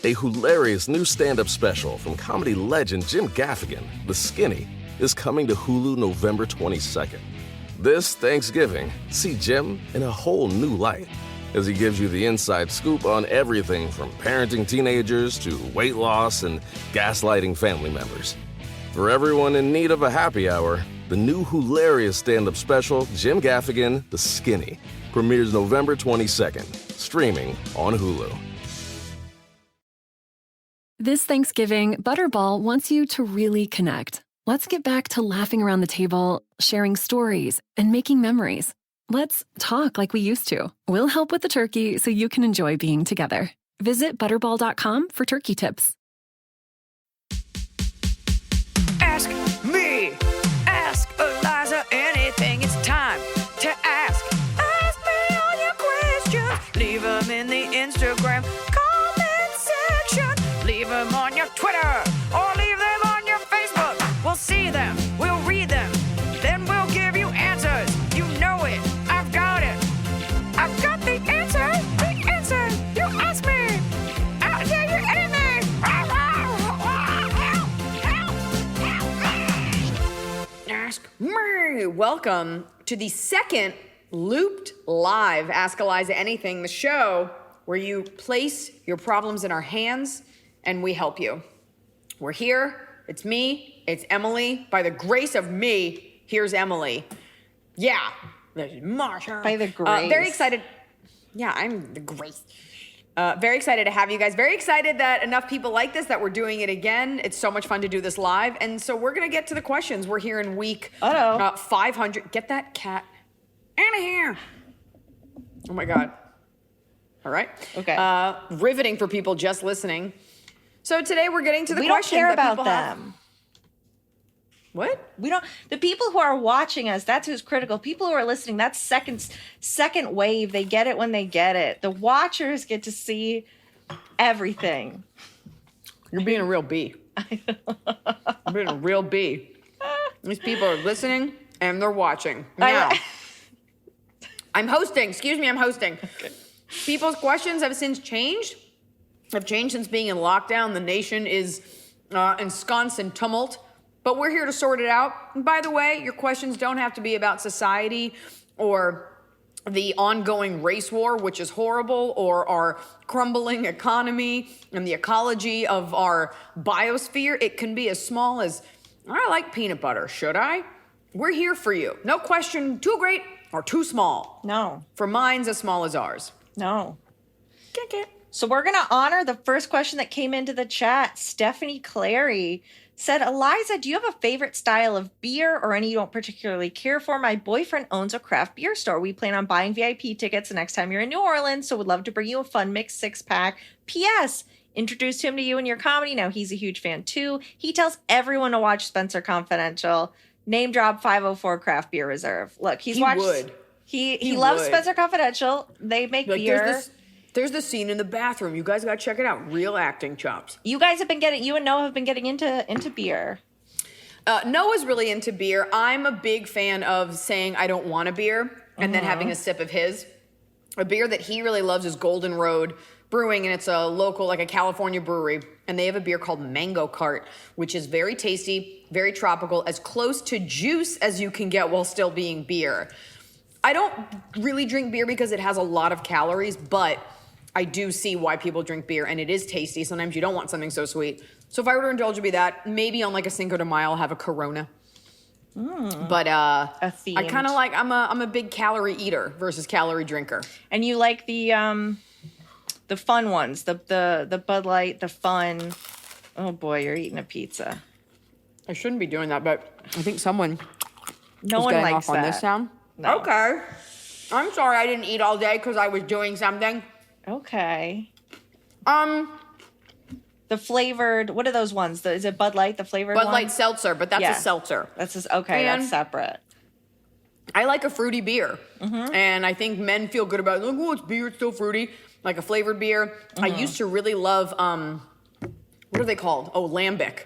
A hilarious new stand-up special from comedy legend Jim Gaffigan, The Skinny, is coming to Hulu November 22nd. This Thanksgiving, see Jim in a whole new light as he gives you the inside scoop on everything from parenting teenagers to weight loss and gaslighting family members. For everyone in need of a happy hour, the new hilarious stand-up special, Jim Gaffigan, The Skinny, premieres November 22nd, streaming on Hulu. This Thanksgiving, Butterball wants you to really connect. Let's get back to laughing around the table, sharing stories, and making memories. Let's talk like we used to. We'll help with the turkey so you can enjoy being together. Visit Butterball.com for turkey tips. Ask me, ask Iliza anything. It's time to ask. Ask me all your questions. Leave them in the Instagram comment section. Leave them on your Twitter or leave them on your Facebook. We'll see them, we'll read them, then we'll give you answers. You know it, I've got it. I've got the answer, the answer. You ask me, I'll tell you anything. Ask me. Welcome to the second looped live Ask Iliza Anything, the show where you place your problems in our hands and we help you. We're here. It's me. It's Emily. By the grace of me, here's Emily. Yeah. There's Marsha. By the grace. Very excited. Yeah, I'm the grace. Very excited to have you guys. Very excited that enough people like this that we're doing it again. It's so much fun to do this live. And so we're going to get to the questions. We're here in week 500. Get that cat out of here. Oh, my God. All right. Okay. Riveting for people just listening. So today we're getting to the we don't questions care that about people them. have. What? We don't. The people who are watching us, that's who's critical. People who are listening, that's second wave. They get it when they get it. The watchers get to see everything. You're being a real bee. You're being a real bee. These people are listening and they're watching. Now, I'm hosting. Excuse me, I'm hosting. Okay. People's questions have since changed. Have changed since being in lockdown. The nation is ensconced in tumult. But we're here to sort it out. And by the way, your questions don't have to be about society or the ongoing race war, which is horrible, or our crumbling economy and the ecology of our biosphere. It can be as small as, I like peanut butter, should I? We're here for you. No question too great or too small. No. For minds as small as ours. No. Get. So we're going to honor the first question that came into the chat. Stephanie Clary said, Iliza, do you have a favorite style of beer or any you don't particularly care for? My boyfriend owns a craft beer store. We plan on buying VIP tickets the next time you're in New Orleans, so would love to bring you a fun mixed six-pack. P.S. Introduced him to you in your comedy. Now he's a huge fan, too. He tells everyone to watch Spencer Confidential. Name drop 504 Craft Beer Reserve. Look, he loves would. Spencer Confidential. They make beer. There's the scene in the bathroom. You guys gotta check it out. Real acting chops. You and Noah have been getting into beer. Noah's really into beer. I'm a big fan of saying I don't want a beer and then having a sip of his. A beer that he really loves is Golden Road Brewing, and it's a local, like a California brewery. And they have a beer called Mango Cart, which is very tasty, very tropical, as close to juice as you can get while still being beer. I don't really drink beer because it has a lot of calories, but I do see why people drink beer, and it is tasty. Sometimes you don't want something so sweet. So if I were to indulge, it'd be that. Maybe on like a Cinco de Mayo, I'll have a Corona. But I kind of like, I'm a big calorie eater versus calorie drinker. And you like the fun ones, the Bud Light, the fun. Oh boy, you're eating a pizza. I shouldn't be doing that, but I think someone no is one getting likes off on that. this sound. No. Okay. I'm sorry I didn't eat all day because I was doing something. Okay. The flavored, what are those ones? Is it Bud Light, the flavored Bud one? Light seltzer, but that's a seltzer. That's that's separate. I like a fruity beer. And I think men feel good about it. Like, oh, it's beer, it's still fruity. Like a flavored beer. I used to really love, what are they called? Oh, Lambic,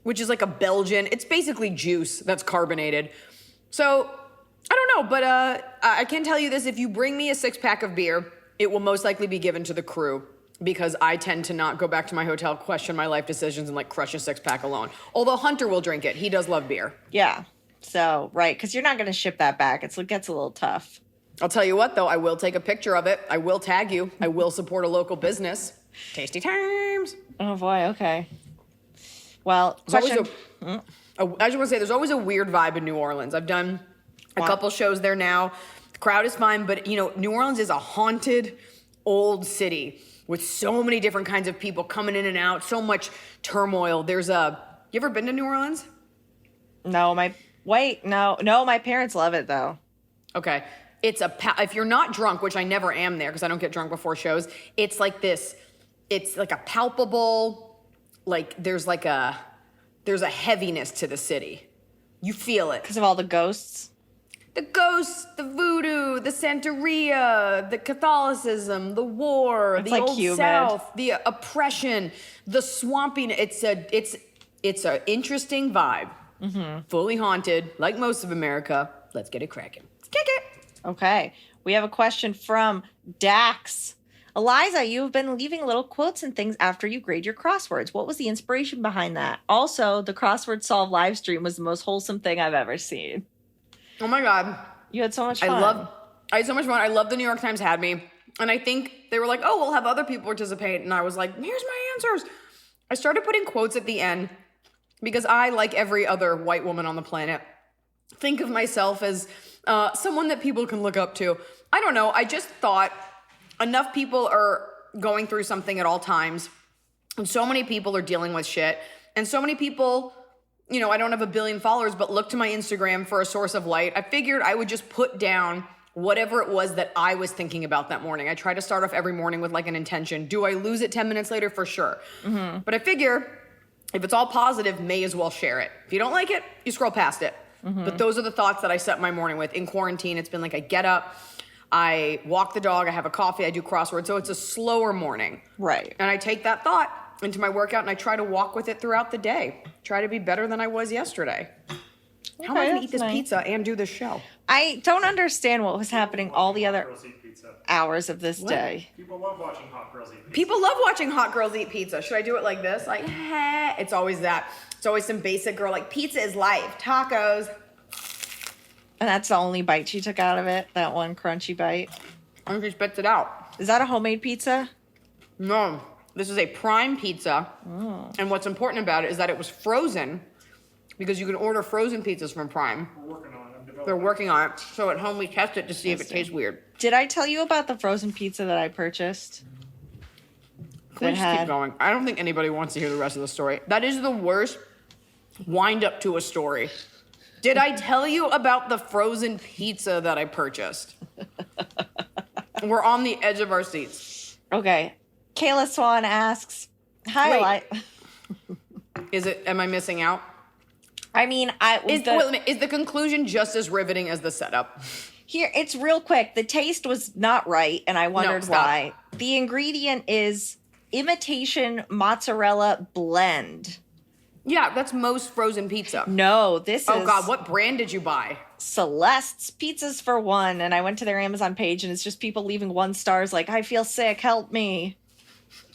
which is like a Belgian. It's basically juice that's carbonated. So, I don't know, but I can tell you this. If you bring me a six-pack of beer, it will most likely be given to the crew because I tend to not go back to my hotel, question my life decisions, and like crush a 6-pack alone. Although Hunter will drink it. He does love beer. Yeah. So, right, because you're not going to ship that back. It gets a little tough. I'll tell you what, though, I will take a picture of it. I will tag you. I will support a local business. Tasty times. Oh, boy, okay. Well, I just want to say, there's always a weird vibe in New Orleans. I've done a couple shows there now. The crowd is fine, but, New Orleans is a haunted old city with so many different kinds of people coming in and out, so much turmoil. You ever been to New Orleans? No, my parents love it, though. Okay. If you're not drunk, which I never am there because I don't get drunk before shows, it's like this, it's like a palpable, like there's a heaviness to the city. You feel it. Because of all the ghosts? The ghosts, the voodoo, the Santeria, the Catholicism, the war, it's the like Old humid. South, the oppression, the swamping. It's an interesting vibe. Mm-hmm. Fully haunted, like most of America. Let's get it cracking. Let's kick it. Okay. We have a question from Dax. Eliza, you've been leaving little quotes and things after you grade your crosswords. What was the inspiration behind that? Also, the crossword solve live stream was the most wholesome thing I've ever seen. Oh my God. You had so much fun. I had so much fun. I love the New York Times had me. And I think they were like, oh, we'll have other people participate. And I was like, here's my answers. I started putting quotes at the end because I, like every other white woman on the planet, think of myself as someone that people can look up to. I don't know. I just thought enough people are going through something at all times. And so many people are dealing with shit. And so many people, I don't have 1 billion followers, but look to my Instagram for a source of light. I figured I would just put down whatever it was that I was thinking about that morning. I try to start off every morning with like an intention. Do I lose it 10 minutes later? For sure. Mm-hmm. But I figure if it's all positive, may as well share it. If you don't like it, you scroll past it. Mm-hmm. But those are the thoughts that I set my morning with. In quarantine, it's been like I get up, I walk the dog, I have a coffee, I do crosswords. So it's a slower morning. Right. And I take that thought into my workout and I try to walk with it throughout the day. Try to be better than I was yesterday. Okay, how am I going to eat this pizza and do this show? I don't understand what was happening all the other hours of this day. People love watching hot girls eat pizza. People love watching hot girls eat pizza. Should I do it like this? Like, heh. It's always that. It's always some basic girl like, pizza is life. Tacos. And that's the only bite she took out of it, that one crunchy bite. And she spits it out. Is that a homemade pizza? No. This is a prime pizza. Oh. And what's important about it is that it was frozen because you can order frozen pizzas from Prime. We're working on it. They're working on it. So at home we test it to see if it tastes weird. Did I tell you about the frozen pizza that I purchased? Please keep going. I don't think anybody wants to hear the rest of the story. That is the worst wind up to a story. Did I tell you about the frozen pizza that I purchased? We're on the edge of our seats. Okay. Kayla Swan asks, hi, Am I missing out? I mean, is the conclusion just as riveting as the setup? Here, it's real quick. The taste was not right, and I wondered why. The ingredient is imitation mozzarella blend. Yeah, that's most frozen pizza. No, this is... Oh, God, what brand did you buy? Celeste's Pizzas for One, and I went to their Amazon page, and it's just people leaving 1 stars like, I feel sick, help me.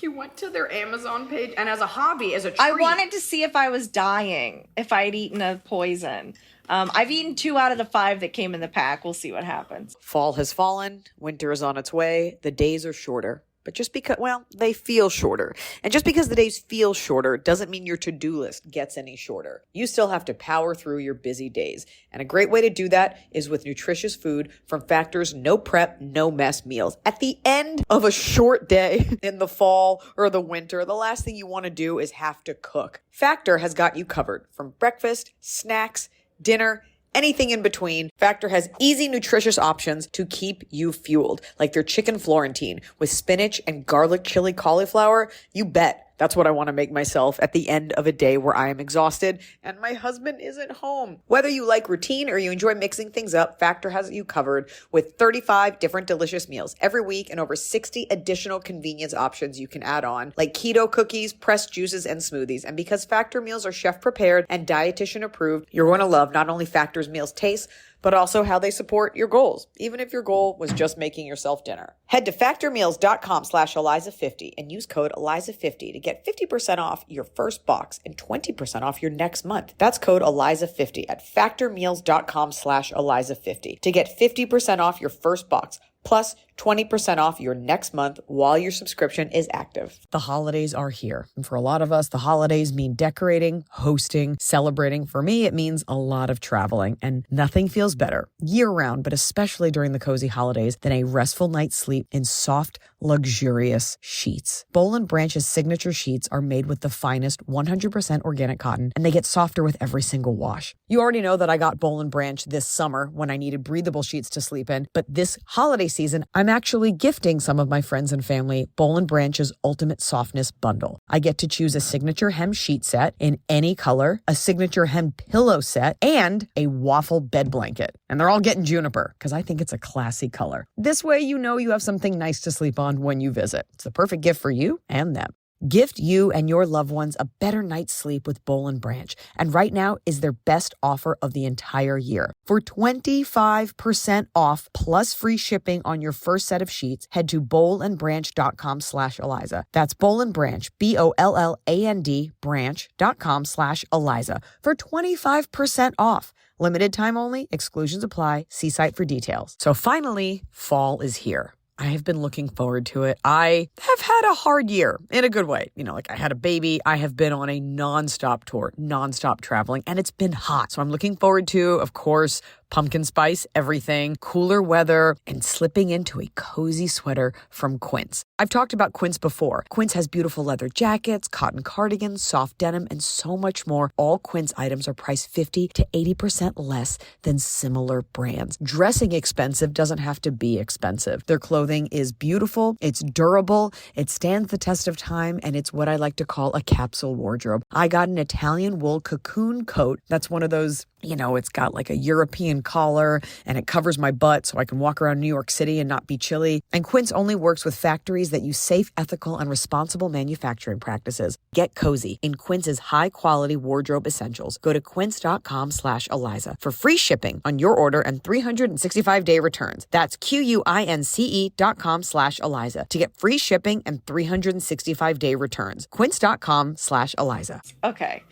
You went to their Amazon page, and as a hobby, as a treat. I wanted to see if I was dying, if I had eaten a poison. I've eaten 2 out of the 5 that came in the pack. We'll see what happens. Fall has fallen. Winter is on its way. The days are shorter. But just because, they feel shorter. And just because the days feel shorter doesn't mean your to-do list gets any shorter. You still have to power through your busy days. And a great way to do that is with nutritious food from Factor's no prep, no mess meals. At the end of a short day in the fall or the winter, the last thing you want to do is have to cook. Factor has got you covered from breakfast, snacks, dinner, anything in between. Factor has easy, nutritious options to keep you fueled, like their chicken Florentine with spinach and garlic chili cauliflower. You bet. That's what I want to make myself at the end of a day where I am exhausted and my husband isn't home. Whether you like routine or you enjoy mixing things up, Factor has you covered with 35 different delicious meals every week and over 60 additional convenience options you can add on, like keto cookies, pressed juices, and smoothies. And because Factor meals are chef prepared and dietitian approved, you're going to love not only Factor's meals taste, but also how they support your goals, even if your goal was just making yourself dinner. Head to factormeals.com/Eliza50 and use code Eliza50 to get 50% off your first box and 20% off your next month. That's code Eliza50 at factormeals.com/Eliza50 to get 50% off your first box plus 20% off your next month while your subscription is active. The holidays are here. And for a lot of us, the holidays mean decorating, hosting, celebrating. For me, it means a lot of traveling, and nothing feels better year-round, but especially during the cozy holidays, than a restful night's sleep in soft, luxurious sheets. Boll & Branch's signature sheets are made with the finest 100% organic cotton, and they get softer with every single wash. You already know that I got Boll & Branch this summer when I needed breathable sheets to sleep in, but this holiday season, I'm actually gifting some of my friends and family Boll & Branch's Ultimate Softness Bundle. I get to choose a signature hem sheet set in any color, a signature hem pillow set, and a waffle bed blanket. And they're all getting juniper because I think it's a classy color. This way you know you have something nice to sleep on when you visit. It's the perfect gift for you and them. Gift you and your loved ones a better night's sleep with Boll & Branch. And right now is their best offer of the entire year. For 25% off plus free shipping on your first set of sheets, head to bollandbranch.com/Eliza. That's Boll & Branch, BOLLAND branch.com/Eliza for 25% off. Limited time only, exclusions apply. See site for details. So finally, fall is here. I have been looking forward to it. I have had a hard year in a good way. You know, like I had a baby. I have been on a nonstop tour, nonstop traveling, and it's been hot. So I'm looking forward to, of course, pumpkin spice, everything, cooler weather, and slipping into a cozy sweater from Quince. I've talked about Quince before. Quince has beautiful leather jackets, cotton cardigans, soft denim, and so much more. All Quince items are priced 50 to 80% less than similar brands. Dressing expensive doesn't have to be expensive. Their clothing is beautiful, it's durable, it stands the test of time, and it's what I like to call a capsule wardrobe. I got an Italian wool cocoon coat. That's one of those, you know, it's got like a European collar and it covers my butt so I can walk around New York City and not be chilly. And Quince only works with factories that use safe, ethical, and responsible manufacturing practices. Get cozy in Quince's high-quality wardrobe essentials. Go to quince.com/Eliza for free shipping on your order and 365-day returns. That's QUINCE.com/Eliza to get free shipping and 365-day returns. Quince.com/Eliza. Okay.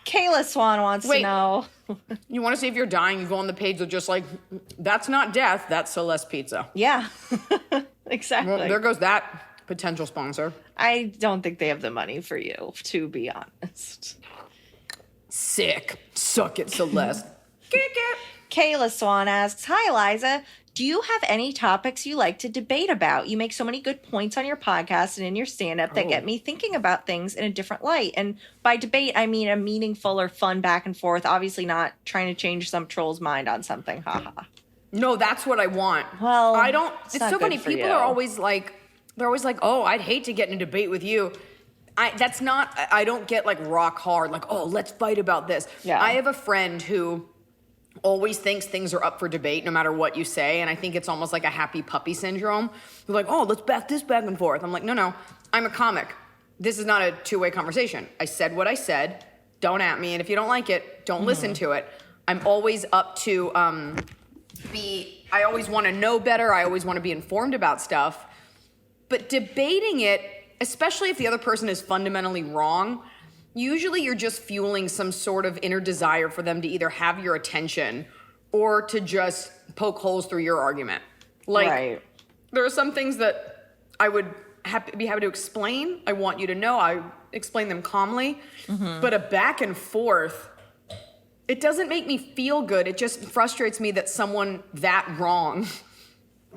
Kayla Swan wants to know. You want to see if you're dying, you go on the page with just like, that's not death, that's Celeste Pizza. Yeah, exactly. Well, there goes that potential sponsor. I don't think they have the money for you, to be honest. Sick. Suck it, Celeste. Kick it. Kayla Swan asks, hi, Eliza. Do you have any topics you like to debate about? You make so many good points on your podcast and in your stand-up that get me thinking about things in a different light. And by debate, I mean a meaningful or fun back and forth, obviously not trying to change some troll's mind on something. Haha. No, that's what I want. Well, I don't. It's not so funny. good for People you. are always like, oh, I'd hate to get in a debate with you. That's not, I don't get like rock hard, like, oh, let's fight about this. Yeah. I have a friend who always thinks things are up for debate no matter what you say, and I think it's almost like a happy puppy syndrome. They're like, oh, let's bat this back and forth. I'm like, no, I'm a comic. This is not a two-way conversation. I said what I said. Don't at me, and if you don't like it, don't listen to it. I'm always up to I always want to know better. I always want to be informed about stuff. But debating it, especially if the other person is fundamentally wrong, usually you're just fueling some sort of inner desire for them to either have your attention or to just poke holes through your argument. Like, right. There are some things that I would be happy to explain. I want you to know. I explain them calmly. But a back and forth, it doesn't make me feel good. It just frustrates me that someone that wrong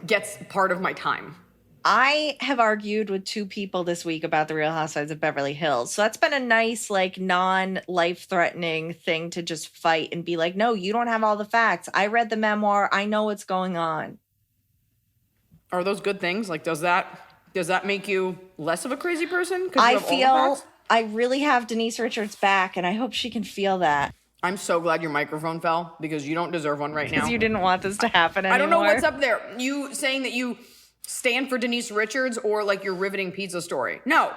gets part of my time. I have argued with two people this week about the Real Housewives of Beverly Hills. So that's been a nice, like, non-life-threatening thing to just fight and be like, no, you don't have all the facts. I read the memoir. I know what's going on. Are those good things? Like, does that make you less of a crazy person? 'Cause you I have all the feel facts? I really have Denise Richards' back, and I hope she can feel that. I'm so glad your microphone fell because you don't deserve one right now. Because you didn't want this to happen anymore. I don't know what's up there. You saying that you stand for Denise Richards or like your riveting pizza story? No.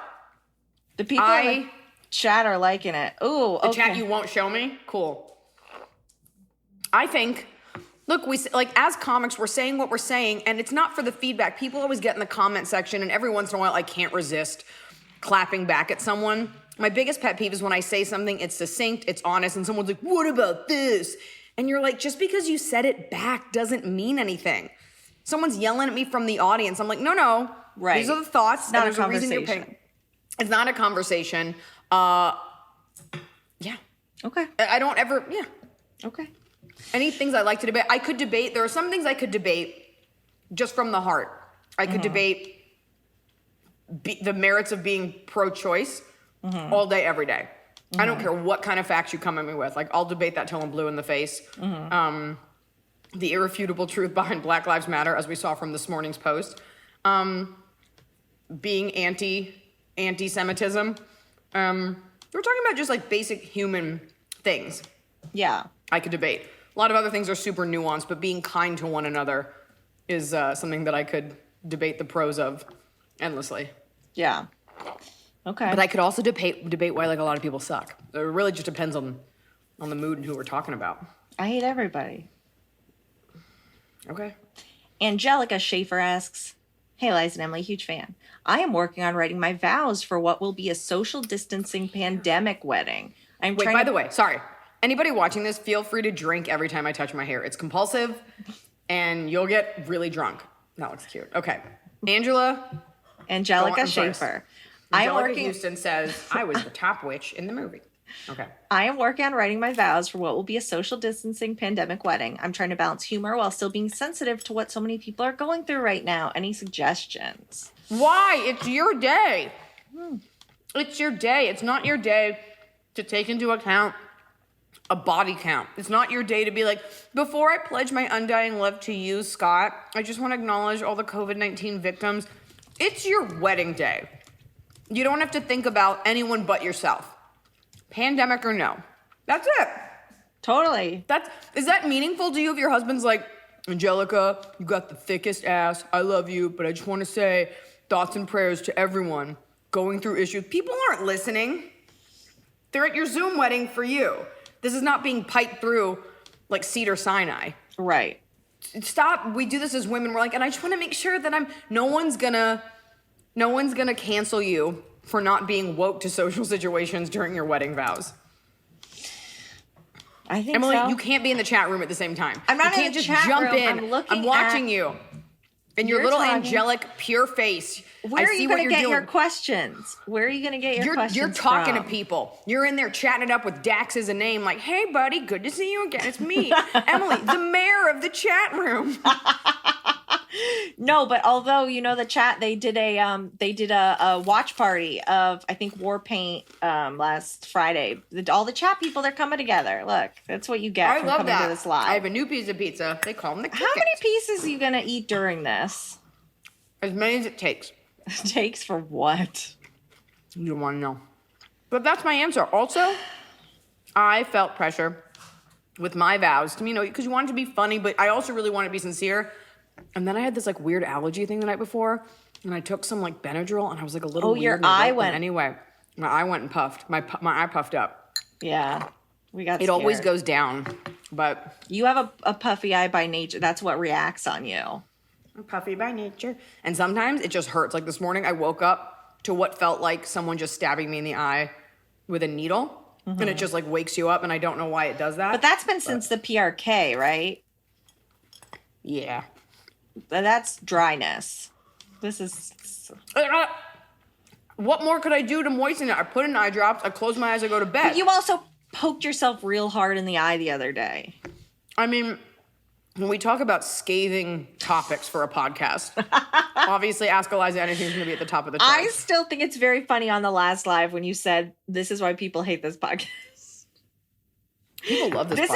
The people in the chat are liking it. Ooh, The okay. chat you won't show me? Cool. I think Look, as comics, we're saying what we're saying, and it's not for the feedback. People always get in the comment section, and every once in a while, I can't resist clapping back at someone. My biggest pet peeve is when I say something, it's succinct, it's honest, and someone's like, what about this? And you're like, just because you said it back doesn't mean anything. Someone's yelling at me from the audience. I'm like, no. Right. These are the thoughts. It's not and a there's reason you're conversation. paying. It's not a conversation. Yeah. Okay. I don't ever, yeah. Okay. Any things I like to debate, I could debate. There are some things I could debate just from the heart. I could debate the merits of being pro-choice all day, every day. I don't care what kind of facts you come at me with. Like, I'll debate that till I'm blue in the face. The irrefutable truth behind Black Lives Matter, as we saw from this morning's post. Being anti-Semitism. We're talking about just like basic human things. Yeah. I could debate. A lot of other things are super nuanced, but being kind to one another is something that I could debate the pros of endlessly. Yeah. Okay. But I could also debate why like a lot of people suck. It really just depends on the mood and who we're talking about. I hate everybody. Okay. Angelica Schaefer asks, hey, Liza and Emily, huge fan. I am working on writing my vows for what will be a social distancing pandemic wedding. Wait, by the way, sorry. Anybody watching this, feel free to drink every time I touch my hair. It's compulsive, and you'll get really drunk. That looks cute. Okay. Angelica Schaefer. Angelica Houston says, I was the top witch in the movie. Okay. I am working on writing my vows for what will be a social distancing pandemic wedding. I'm trying to balance humor while still being sensitive to what so many people are going through right now. Any suggestions? Why? It's your day. It's your day. It's not your day to take into account a body count. It's not your day to be like, before I pledge my undying love to you, Scott, I just want to acknowledge all the COVID-19 victims. It's your wedding day. You don't have to think about anyone but yourself. Pandemic or no. That's it. Totally. Is that meaningful to you if your husband's like, Angelica, you got the thickest ass. I love you, but I just want to say thoughts and prayers to everyone going through issues. People aren't listening. They're at your Zoom wedding for you. This is not being piped through like Cedar Sinai. Right. Stop. We do this as women. We're like, and I just want to make sure that no one's gonna cancel you for not being woke to social situations during your wedding vows. I think Emily, so. you can't be in the chat room at the same time. I'm not you can't in the just chat jump room. in. I'm watching you. And your You're little talking. angelic, pure face. Where I are see you what going to you're get doing. your questions? Where are you going to get your questions You're talking from? to people. You're in there chatting it up with Dax as a name, like, hey, buddy, good to see you again. It's me, Emily, the mayor of the chat room. No, but although the chat, they did a watch party of I think war paint last Friday. All the chat people, they're coming together. Look, that's what you get I from love coming that. to this live. I have a new piece of pizza. They call them the How Kit many Kats. pieces are you gonna eat during this? As many as it takes. Takes for what? You don't want to know. But that's my answer. Also, I felt pressure with my vows to because you want it to be funny, but I also really want to be sincere. And then I had this like weird allergy thing the night before, and I took some like Benadryl, and I was like a little weird. your and I eye wrote them went. anyway. My eye went and puffed. My eye puffed up. Yeah, we got. It always scared. goes down, but You have a puffy eye by nature. That's what reacts on you. I'm puffy by nature. And sometimes it just hurts. Like this morning, I woke up to what felt like someone just stabbing me in the eye with a needle, and it just like wakes you up, and I don't know why it does that. But that's been since the PRK, right? Yeah. That's dryness. This is. What more could I do to moisten it? I put in eye drops. I close my eyes. I go to bed. But you also poked yourself real hard in the eye the other day. I mean, when we talk about scathing topics for a podcast, obviously Ask Iliza Anything's going to be at the top of the charts. I still think it's very funny on the last live when you said, this is why people hate this podcast. People love this podcast.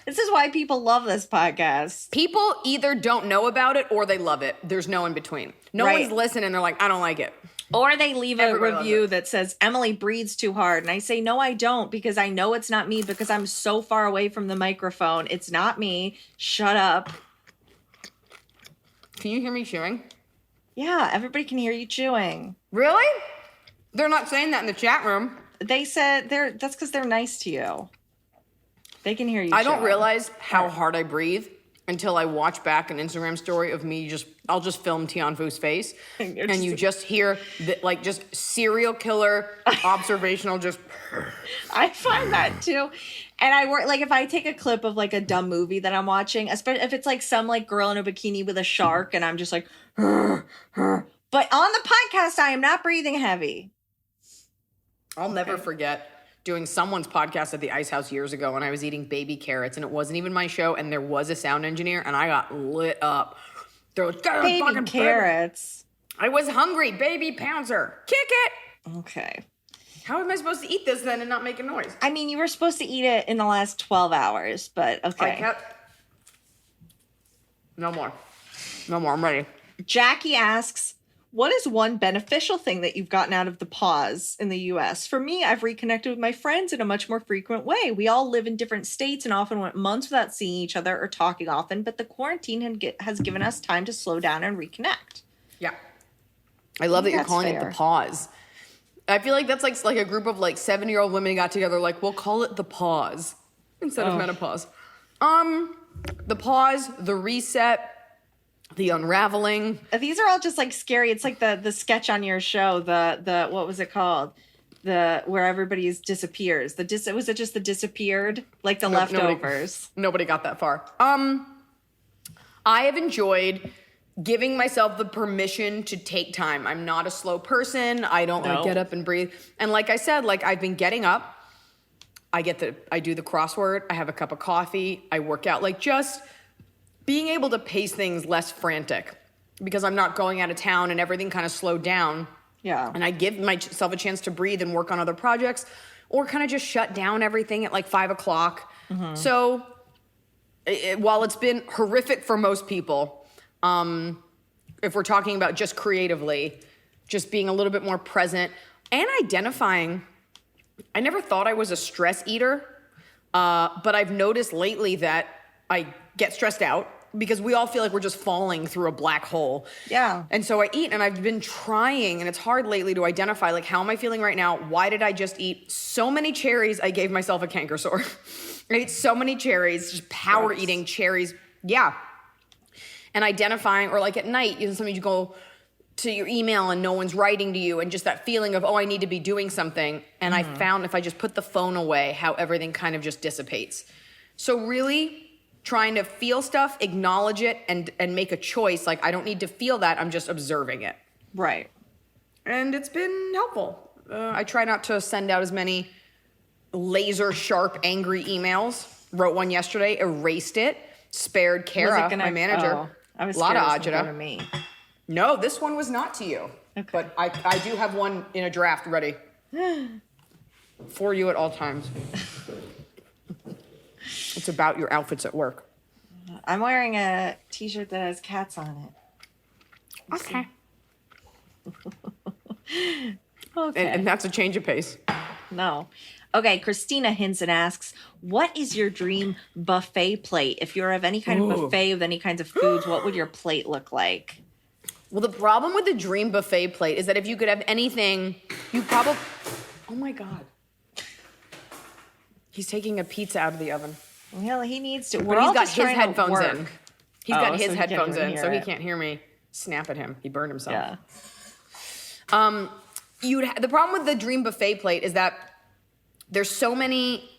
This is why people love this podcast. People either don't know about it or they love it. There's no in between. No Right. one's listening. They're like, I don't like it. Or they leave a Everybody loves review it. that says, Emily breathes too hard. And I say, no, I don't, because I know it's not me, because I'm so far away from the microphone. It's not me. Shut up. Can you hear me chewing? Yeah, everybody can hear you chewing. Really? They're not saying that in the chat room. They said that's because they're nice to you. They can hear you I don't chewing. realize how hard I breathe until I watch back an Instagram story of me I'll just film Tian Fu's face. And you just hear like just serial killer observational just. I find that too. And I work like if I take a clip of like a dumb movie that I'm watching, especially if it's like some like girl in a bikini with a shark and I'm just like, but on the podcast, I am not breathing heavy. I'll never forget doing someone's podcast at the Ice House years ago when I was eating baby carrots and it wasn't even my show and there was a sound engineer and I got lit up. There was Baby carrots. I was hungry. Baby pouncer. Kick it. Okay. How am I supposed to eat this then and not make a noise? I mean, you were supposed to eat it in the last 12 hours, but okay. No more. I'm ready. Jackie asks, what is one beneficial thing that you've gotten out of the pause in the U.S.? For me, I've reconnected with my friends in a much more frequent way. We all live in different states and often went months without seeing each other or talking often, but the quarantine has given us time to slow down and reconnect. Yeah. I love that you're calling it the pause. I feel like that's like a group of like 70-year-old women got together like, we'll call it the pause instead of menopause. The pause, the reset, the unraveling. These are all just like scary. It's like the sketch on your show, the what was it called? Where everybody disappears. Was it just the disappeared? Like the leftovers. Nobody got that far. I have enjoyed giving myself the permission to take time. I'm not a slow person. I don't like get up and breathe. And like I said, like I've been getting up. I do the crossword. I have a cup of coffee. I work out. Like just being able to pace things less frantic because I'm not going out of town and everything kind of slowed down. Yeah. And I give myself a chance to breathe and work on other projects or kind of just shut down everything at like 5 o'clock. Mm-hmm. So while it's been horrific for most people, if we're talking about just creatively, just being a little bit more present and identifying, I never thought I was a stress eater, but I've noticed lately that I get stressed out because we all feel like we're just falling through a black hole. Yeah. And so I eat and I've been trying, and it's hard lately to identify like, how am I feeling right now? Why did I just eat so many cherries? I gave myself a canker sore. I ate so many cherries, just power eating cherries. Yeah. And identifying, or like at night, sometimes you go to your email and no one's writing to you and just that feeling of, I need to be doing something. And I found if I just put the phone away, how everything kind of just dissipates. So really trying to feel stuff, acknowledge it, and make a choice. Like, I don't need to feel that. I'm just observing it. Right. And it's been helpful. I try not to send out as many laser sharp, angry emails. Wrote one yesterday, erased it, spared Kara, my manager. Oh, I was a lot of agita. To me. No, this one was not to you. Okay. But I do have one in a draft ready for you at all times. It's about your outfits at work. I'm wearing a t-shirt that has cats on it. Okay. Okay. And that's a change of pace. No. Okay, Christina Hinson asks, what is your dream buffet plate? If you're of any kind of buffet with any kinds of foods, what would your plate look like? Well, the problem with the dream buffet plate is that if you could have anything, you probably... Oh, my God. He's taking a pizza out of the oven. Well, he needs to. But he's got his headphones in. He's got his so headphones in, so he can't hear me snap at him. He burned himself. Yeah. The problem with the dream buffet plate is that there's so many,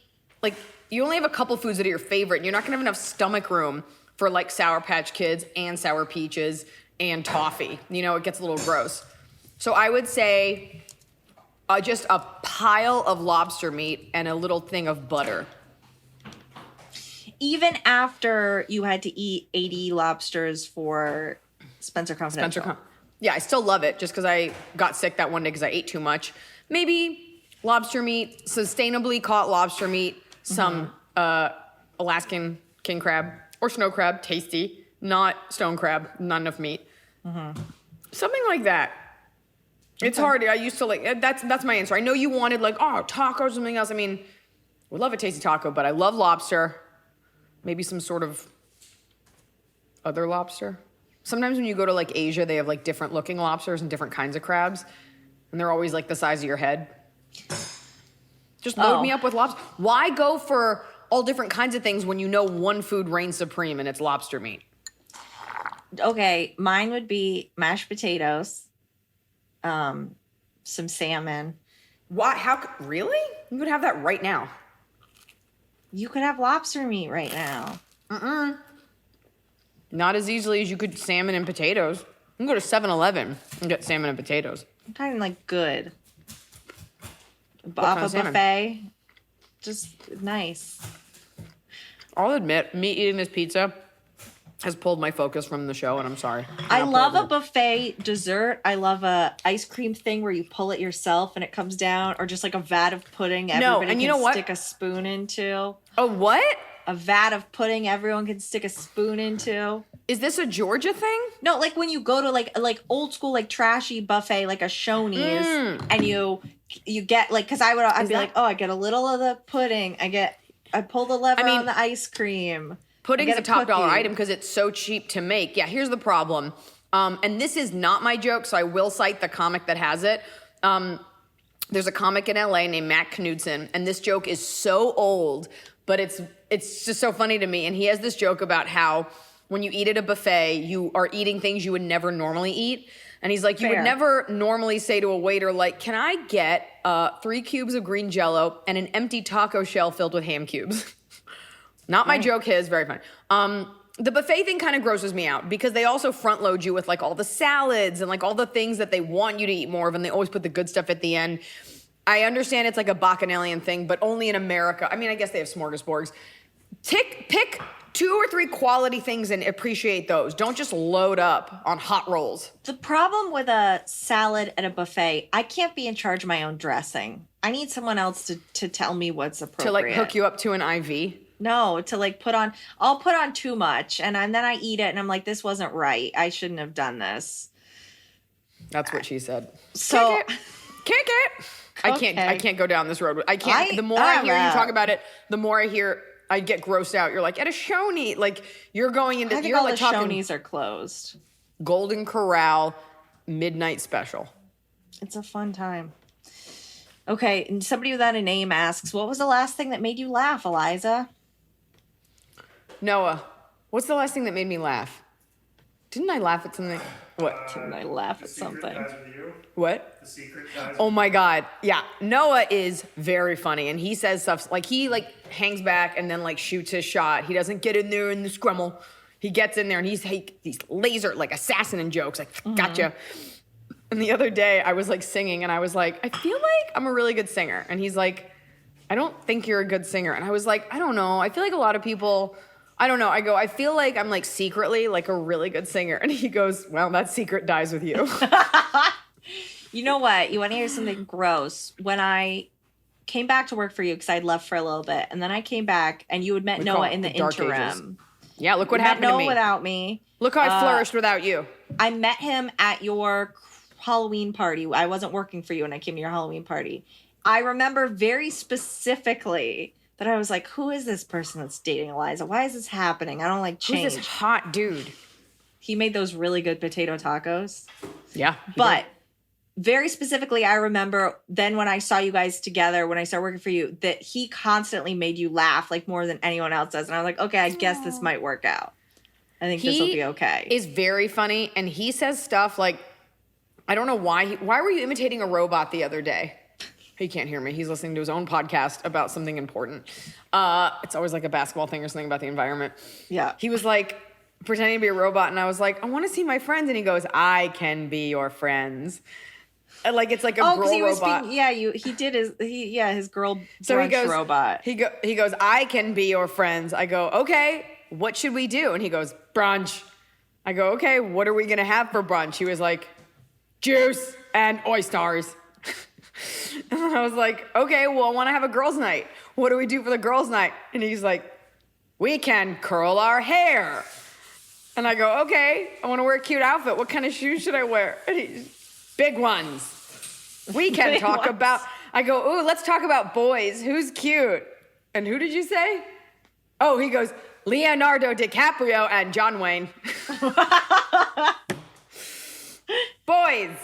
like, you only have a couple foods that are your favorite, and you're not gonna have enough stomach room for like Sour Patch Kids and Sour Peaches and toffee. You know, it gets a little gross. So I would say just a pile of lobster meat and a little thing of butter. Even after you had to eat 80 lobsters for Spencer Confidential. Yeah, I still love it just because I got sick that one day because I ate too much. Maybe lobster meat, sustainably caught lobster meat, some Alaskan king crab or snow crab, tasty, not stone crab, not enough meat. Something like that. It's hard. I used to like, that's my answer. I know you wanted like, tacos or something else. I mean, we love a tasty taco, but I love lobster. Maybe some sort of other lobster. Sometimes when you go to like Asia, they have like different looking lobsters and different kinds of crabs. And they're always like the size of your head. Just load me up with lobster. Why go for all different kinds of things when you know one food reigns supreme and it's lobster meat. Okay, mine would be mashed potatoes, some salmon. Why? Really? You would have that right now. You could have lobster meat right now. Not as easily as you could salmon and potatoes. You can go to 7-Eleven and get salmon and potatoes. I'm talking like good. kind Off of a salmon? buffet. Just nice. I'll admit, me eating this pizza has pulled my focus from the show, and I'm sorry. I love a buffet dessert. I love a ice cream thing where you pull it yourself and it comes down, or just like a vat of pudding everybody and you can know what? stick a spoon into. Oh, what? A vat of pudding everyone can stick a spoon into. Is this a Georgia thing? No, like when you go to like old school like trashy buffet like a Shoney's and you get like, because I'd be like, oh, I get a little of the pudding. I pull the lever on the ice cream. Pudding's a top dollar cookie. item because it's so cheap to make. Yeah, here's the problem. And this is not my joke, so I will cite the comic that has it. There's a comic in LA named Matt Knudsen, and this joke is so old, but it's just so funny to me. And he has this joke about how when you eat at a buffet, you are eating things you would never normally eat. And he's like, you would never normally say to a waiter, like, can I get 3 cubes of green Jell-O and an empty taco shell filled with ham cubes? Not my joke, his, very funny. The buffet thing kind of grosses me out because they also front load you with like all the salads and like all the things that they want you to eat more of, and they always put the good stuff at the end. I understand it's like a bacchanalian thing, but only in America. I mean, I guess they have smorgasbords. Pick 2 or 3 quality things and appreciate those. Don't just load up on hot rolls. The problem with a salad at a buffet, I can't be in charge of my own dressing. I need someone else to tell me what's appropriate. To like hook you up to an IV. No, to like I'll put on too much and then I eat it and I'm like, this wasn't right. I shouldn't have done this. That's what she said. So Kick it. Okay. I can't go down this road. I can't. The more I hear you talk about it, the more I get grossed out. You're like, at a Shoney, like you're going into, I think you're all like the talking Shoney's are closed. Golden Corral midnight special. It's a fun time. Okay, and somebody without a name asks, what was the last thing that made you laugh, Iliza? Noah, what's the last thing that made me laugh? Didn't I laugh at something? What? Didn't I laugh at The secret something? dies with you. What? The secret dies Oh my God. Yeah. Noah is very funny, and he says stuff like he like hangs back and then like shoots his shot. He doesn't get in there in the scrummel. He gets in there and he's laser like assassin in jokes, like gotcha. And the other day I was like singing and I was like, I feel like I'm a really good singer. And he's like, I don't think you're a good singer. And I was like, I don't know. I feel like a lot of people, I don't know. I go, I feel like I'm like secretly like a really good singer. And he goes, well, that secret dies with you. You know what? You want to hear something gross? When I came back to work for you, because I'd left for a little bit, and then I came back and you had met We call Noah it in the the dark ages. interim. Yeah, look what You met happened to Noah me. without me. Look how I flourished without you. I met him at your Halloween party. I wasn't working for you when I came to your Halloween party. I remember very specifically that I was like, who is this person that's dating Iliza? Why is this happening? I don't like change. Who's this hot dude? He made those really good potato tacos. Yeah. But very specifically, I remember then when I saw you guys together, when I started working for you, that he constantly made you laugh like more than anyone else does. And I was like, okay, I guess this might work out. I think this will be okay. Is very funny, and he says stuff like, I don't know why. Why were you imitating a robot the other day? He can't hear me. He's listening to his own podcast about something important. It's always like a basketball thing or something about the environment. Yeah. He was like pretending to be a robot, and I was like, I want to see my friends, and he goes, I can be your friends. And like it's like a girl he was robot. his girl So he brunch goes, robot. He goes, I can be your friends. I go, okay, what should we do? And he goes, brunch. I go, okay, what are we gonna have for brunch? He was like, juice and oysters. And I was like, okay, well, I want to have a girls' night. What do we do for the girls' night? And he's like, we can curl our hair. And I go, okay, I want to wear a cute outfit. What kind of shoes should I wear? And he's, big ones. We can Big talk ones. about, I go, ooh, let's talk about boys. Who's cute? And who did you say? Oh, he goes, Leonardo DiCaprio and John Wayne. Boys,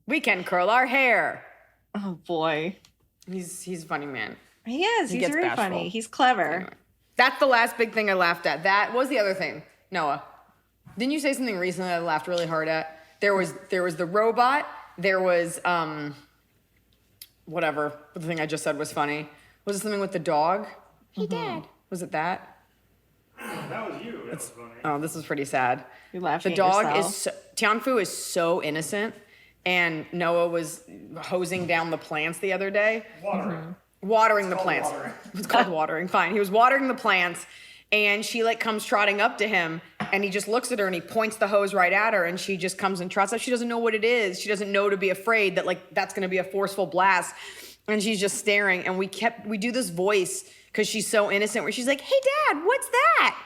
we can curl our hair. Oh boy. He's a funny man. He is. He's gets very bashful. funny. He's clever. Anyway. That's the last big thing I laughed at. That was the other thing. Noah, didn't you say something recently I laughed really hard at? There was the robot. There was whatever. The thing I just said was funny. Was it something with the dog? Hey, Dad. Was it that? That was you. That was funny. Oh, this is pretty sad. You're laughing The at dog yourself. Tian Fu is so innocent, and Noah was hosing down the plants the other day. Watering the plants. Watering. It's called watering. Fine. He was watering the plants, and she like comes trotting up to him, and he just looks at her and he points the hose right at her, and she just comes and trots up. She doesn't know what it is. She doesn't know to be afraid that like that's going to be a forceful blast, and she's just staring. And we do this voice because she's so innocent, where she's like, "Hey, Dad, what's that?"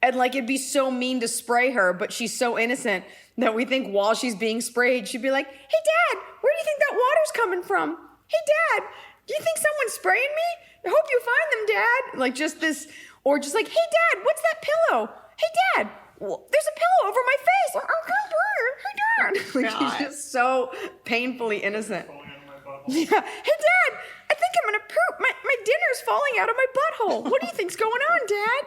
And like it'd be so mean to spray her, but she's so innocent that we think while she's being sprayed, she'd be like, "Hey, Dad, where do you think that water's coming from? Hey, Dad, do you think someone's spraying me? I hope you find them, Dad." Like just this, or just like, "Hey, Dad, what's that pillow? Hey, Dad, there's a pillow over my face. I can't breathe. Hey, Dad." Like he's just so painfully innocent. Falling out of my bubble. Yeah. "Hey, Dad, I think I'm gonna poop. My dinner's falling out of my butthole. What do you think's going on, Dad?"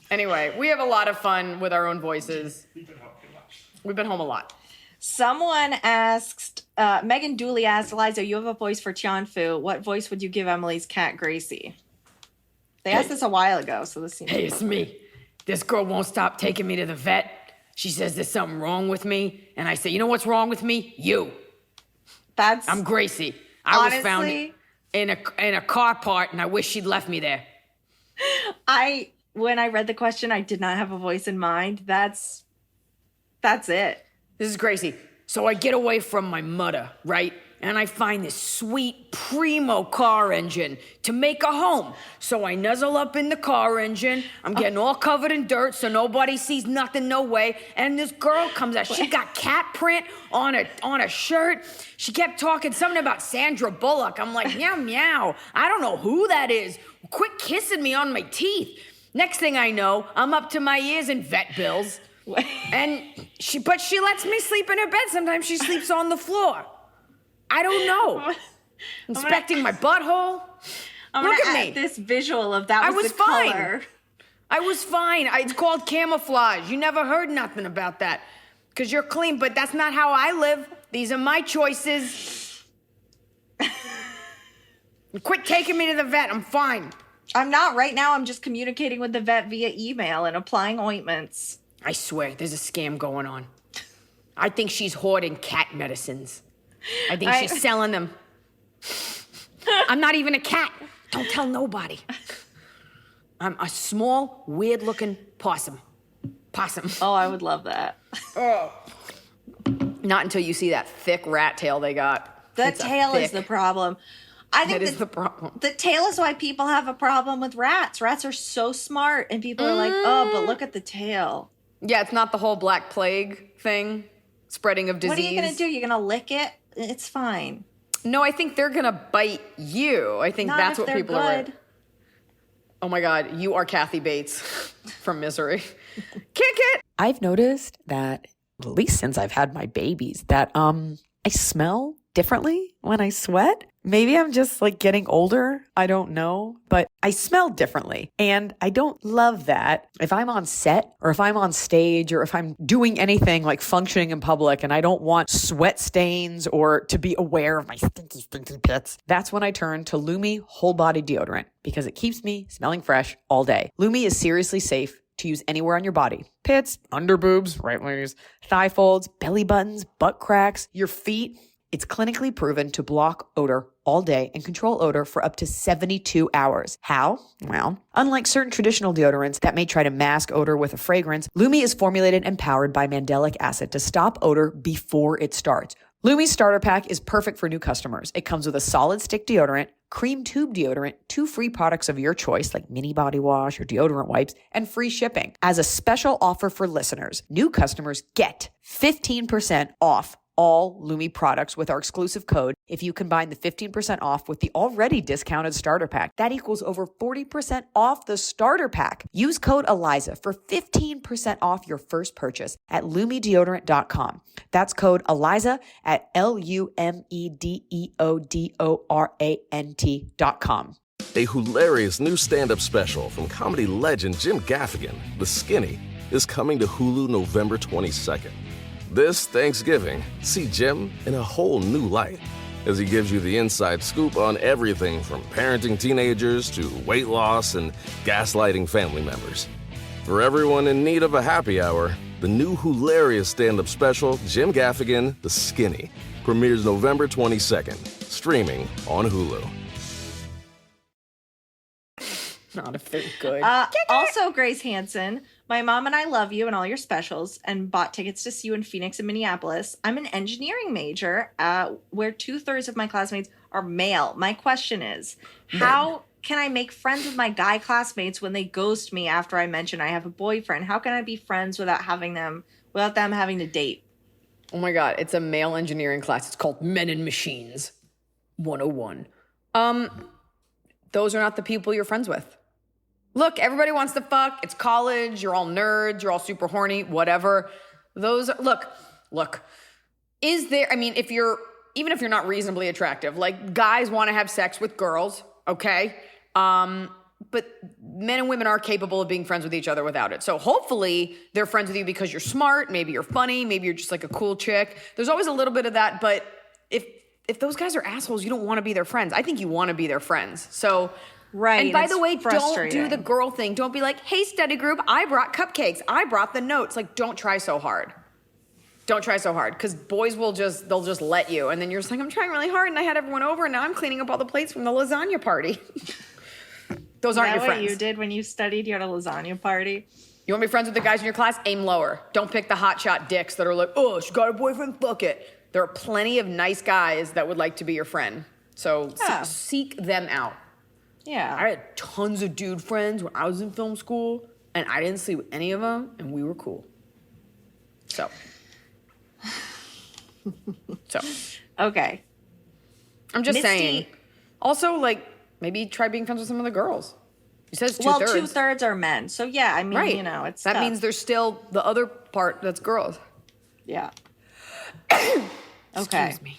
Anyway, we have a lot of fun with our own voices. We've been home too much. We've been home a lot. Someone asked, Megan Dooley asked, Iliza, you have a voice for Tian Fu. What voice would you give Emily's cat, Gracie? They asked this a while ago, so this seems... "Hey, it's me. This girl won't stop taking me to the vet. She says there's something wrong with me. And I say, you know what's wrong with me? You. That's... I'm Gracie. I was found Honestly- in a car part, and I wish she'd left me there." When I read the question, I did not have a voice in mind. That's it. This is Gracie. "So I get away from my mother, right? And I find this sweet primo car engine to make a home. So I nuzzle up in the car engine. I'm getting all covered in dirt so nobody sees nothing, no way. And this girl comes out. She got cat print on a shirt. She kept talking something about Sandra Bullock. I'm like, meow, meow. I don't know who that is. Quit kissing me on my teeth. Next thing I know, I'm up to my ears in vet bills. And she lets me sleep in her bed. Sometimes she sleeps on the floor. I don't know. Inspecting my butthole. Look at me. This visual of that I was was the fine. color. I was fine. It's called camouflage. You never heard nothing about that. Because you're clean, but that's not how I live. These are my choices. Quit taking me to the vet. I'm fine. I'm not right now. I'm just communicating with the vet via email and applying ointments. I swear, there's a scam going on. I think she's hoarding cat medicines. I think she's selling them. I'm not even a cat. Don't tell nobody. I'm a small, weird-looking possum. Oh, I would love that. Not until you see that thick rat tail they got. The It's a tail is thick- the problem. I think That is the problem. the tail is why people have a problem with rats. Rats are so smart, and people are like, "Oh, but look at the tail." Yeah, it's not the whole Black Plague thing, spreading of disease. What are you gonna do? You're gonna lick it? It's fine. No, I think they're gonna bite you. I think Not that's if what they're people are. good. Oh my God, you are Kathy Bates from Misery. Kick it! I've noticed that, at least since I've had my babies, that I smell differently when I sweat. Maybe I'm just like getting older. I don't know, but I smell differently. And I don't love that. If I'm on set or if I'm on stage or if I'm doing anything like functioning in public and I don't want sweat stains or to be aware of my stinky, stinky pits, that's when I turn to Lumi Whole Body Deodorant because it keeps me smelling fresh all day. Lumi is seriously safe to use anywhere on your body. Pits, under boobs, right wings, thigh folds, belly buttons, butt cracks, your feet. It's clinically proven to block odor all day and control odor for up to 72 hours. How? Well, unlike certain traditional deodorants that may try to mask odor with a fragrance, Lumi is formulated and powered by mandelic acid to stop odor before it starts. Lumi's starter pack is perfect for new customers. It comes with a solid stick deodorant, cream tube deodorant, 2 free products of your choice like mini body wash or deodorant wipes, and free shipping. As a special offer for listeners, new customers get 15% off all Lumi products with our exclusive code if you combine the 15% off with the already discounted starter pack. That equals over 40% off the starter pack. Use code Iliza for 15% off your first purchase at LumiDeodorant.com. That's code Iliza at LumeDeodorant.com. A hilarious new stand-up special from comedy legend Jim Gaffigan, The Skinny, is coming to Hulu November 22nd. This Thanksgiving, see Jim in a whole new light as he gives you the inside scoop on everything from parenting teenagers to weight loss and gaslighting family members. For everyone in need of a happy hour, the new hilarious stand-up special, Jim Gaffigan, The Skinny, premieres November 22nd, streaming on Hulu. Not if they're good. Also, Grace Hansen, my mom and I love you and all your specials and bought tickets to see you in Phoenix and Minneapolis. I'm an engineering major where 2/3 of my classmates are male. My question is, how can I make friends with my guy classmates when they ghost me after I mention I have a boyfriend? How can I be friends without them having to date? Oh my God, it's a male engineering class. It's called Men and Machines 101. Those are not the people you're friends with. Look, everybody wants to fuck. It's college. You're all nerds. You're all super horny, whatever. Look. Is there, I mean, even if you're not reasonably attractive, like guys want to have sex with girls, okay? But men and women are capable of being friends with each other without it. So hopefully they're friends with you because you're smart, maybe you're funny, maybe you're just like a cool chick. There's always a little bit of that, but if those guys are assholes, you don't want to be their friends. I think you want to be their friends. So, right. And by the way, don't do the girl thing. Don't be like, hey, study group, I brought cupcakes. I brought the notes. Like, don't try so hard. Don't try so hard, because boys they'll just let you. And then you're just like, I'm trying really hard, and I had everyone over, and now I'm cleaning up all the plates from the lasagna party. Those aren't your friends. What you did when you studied? You had a lasagna party? You want to be friends with the guys in your class? Aim lower. Don't pick the hotshot dicks that are like, oh, she got a boyfriend, fuck it. There are plenty of nice guys that would like to be your friend. So seek them out. Yeah. I had tons of dude friends when I was in film school, and I didn't sleep with any of them, and we were cool. So. Okay. I'm just Misty, saying. Also, like, maybe try being friends with some of the girls. He says 2/3. Well, 2/3 are men. So, yeah, I mean, right. You know, it's that tough. means there's still the other part that's girls. Yeah. Okay. Excuse me.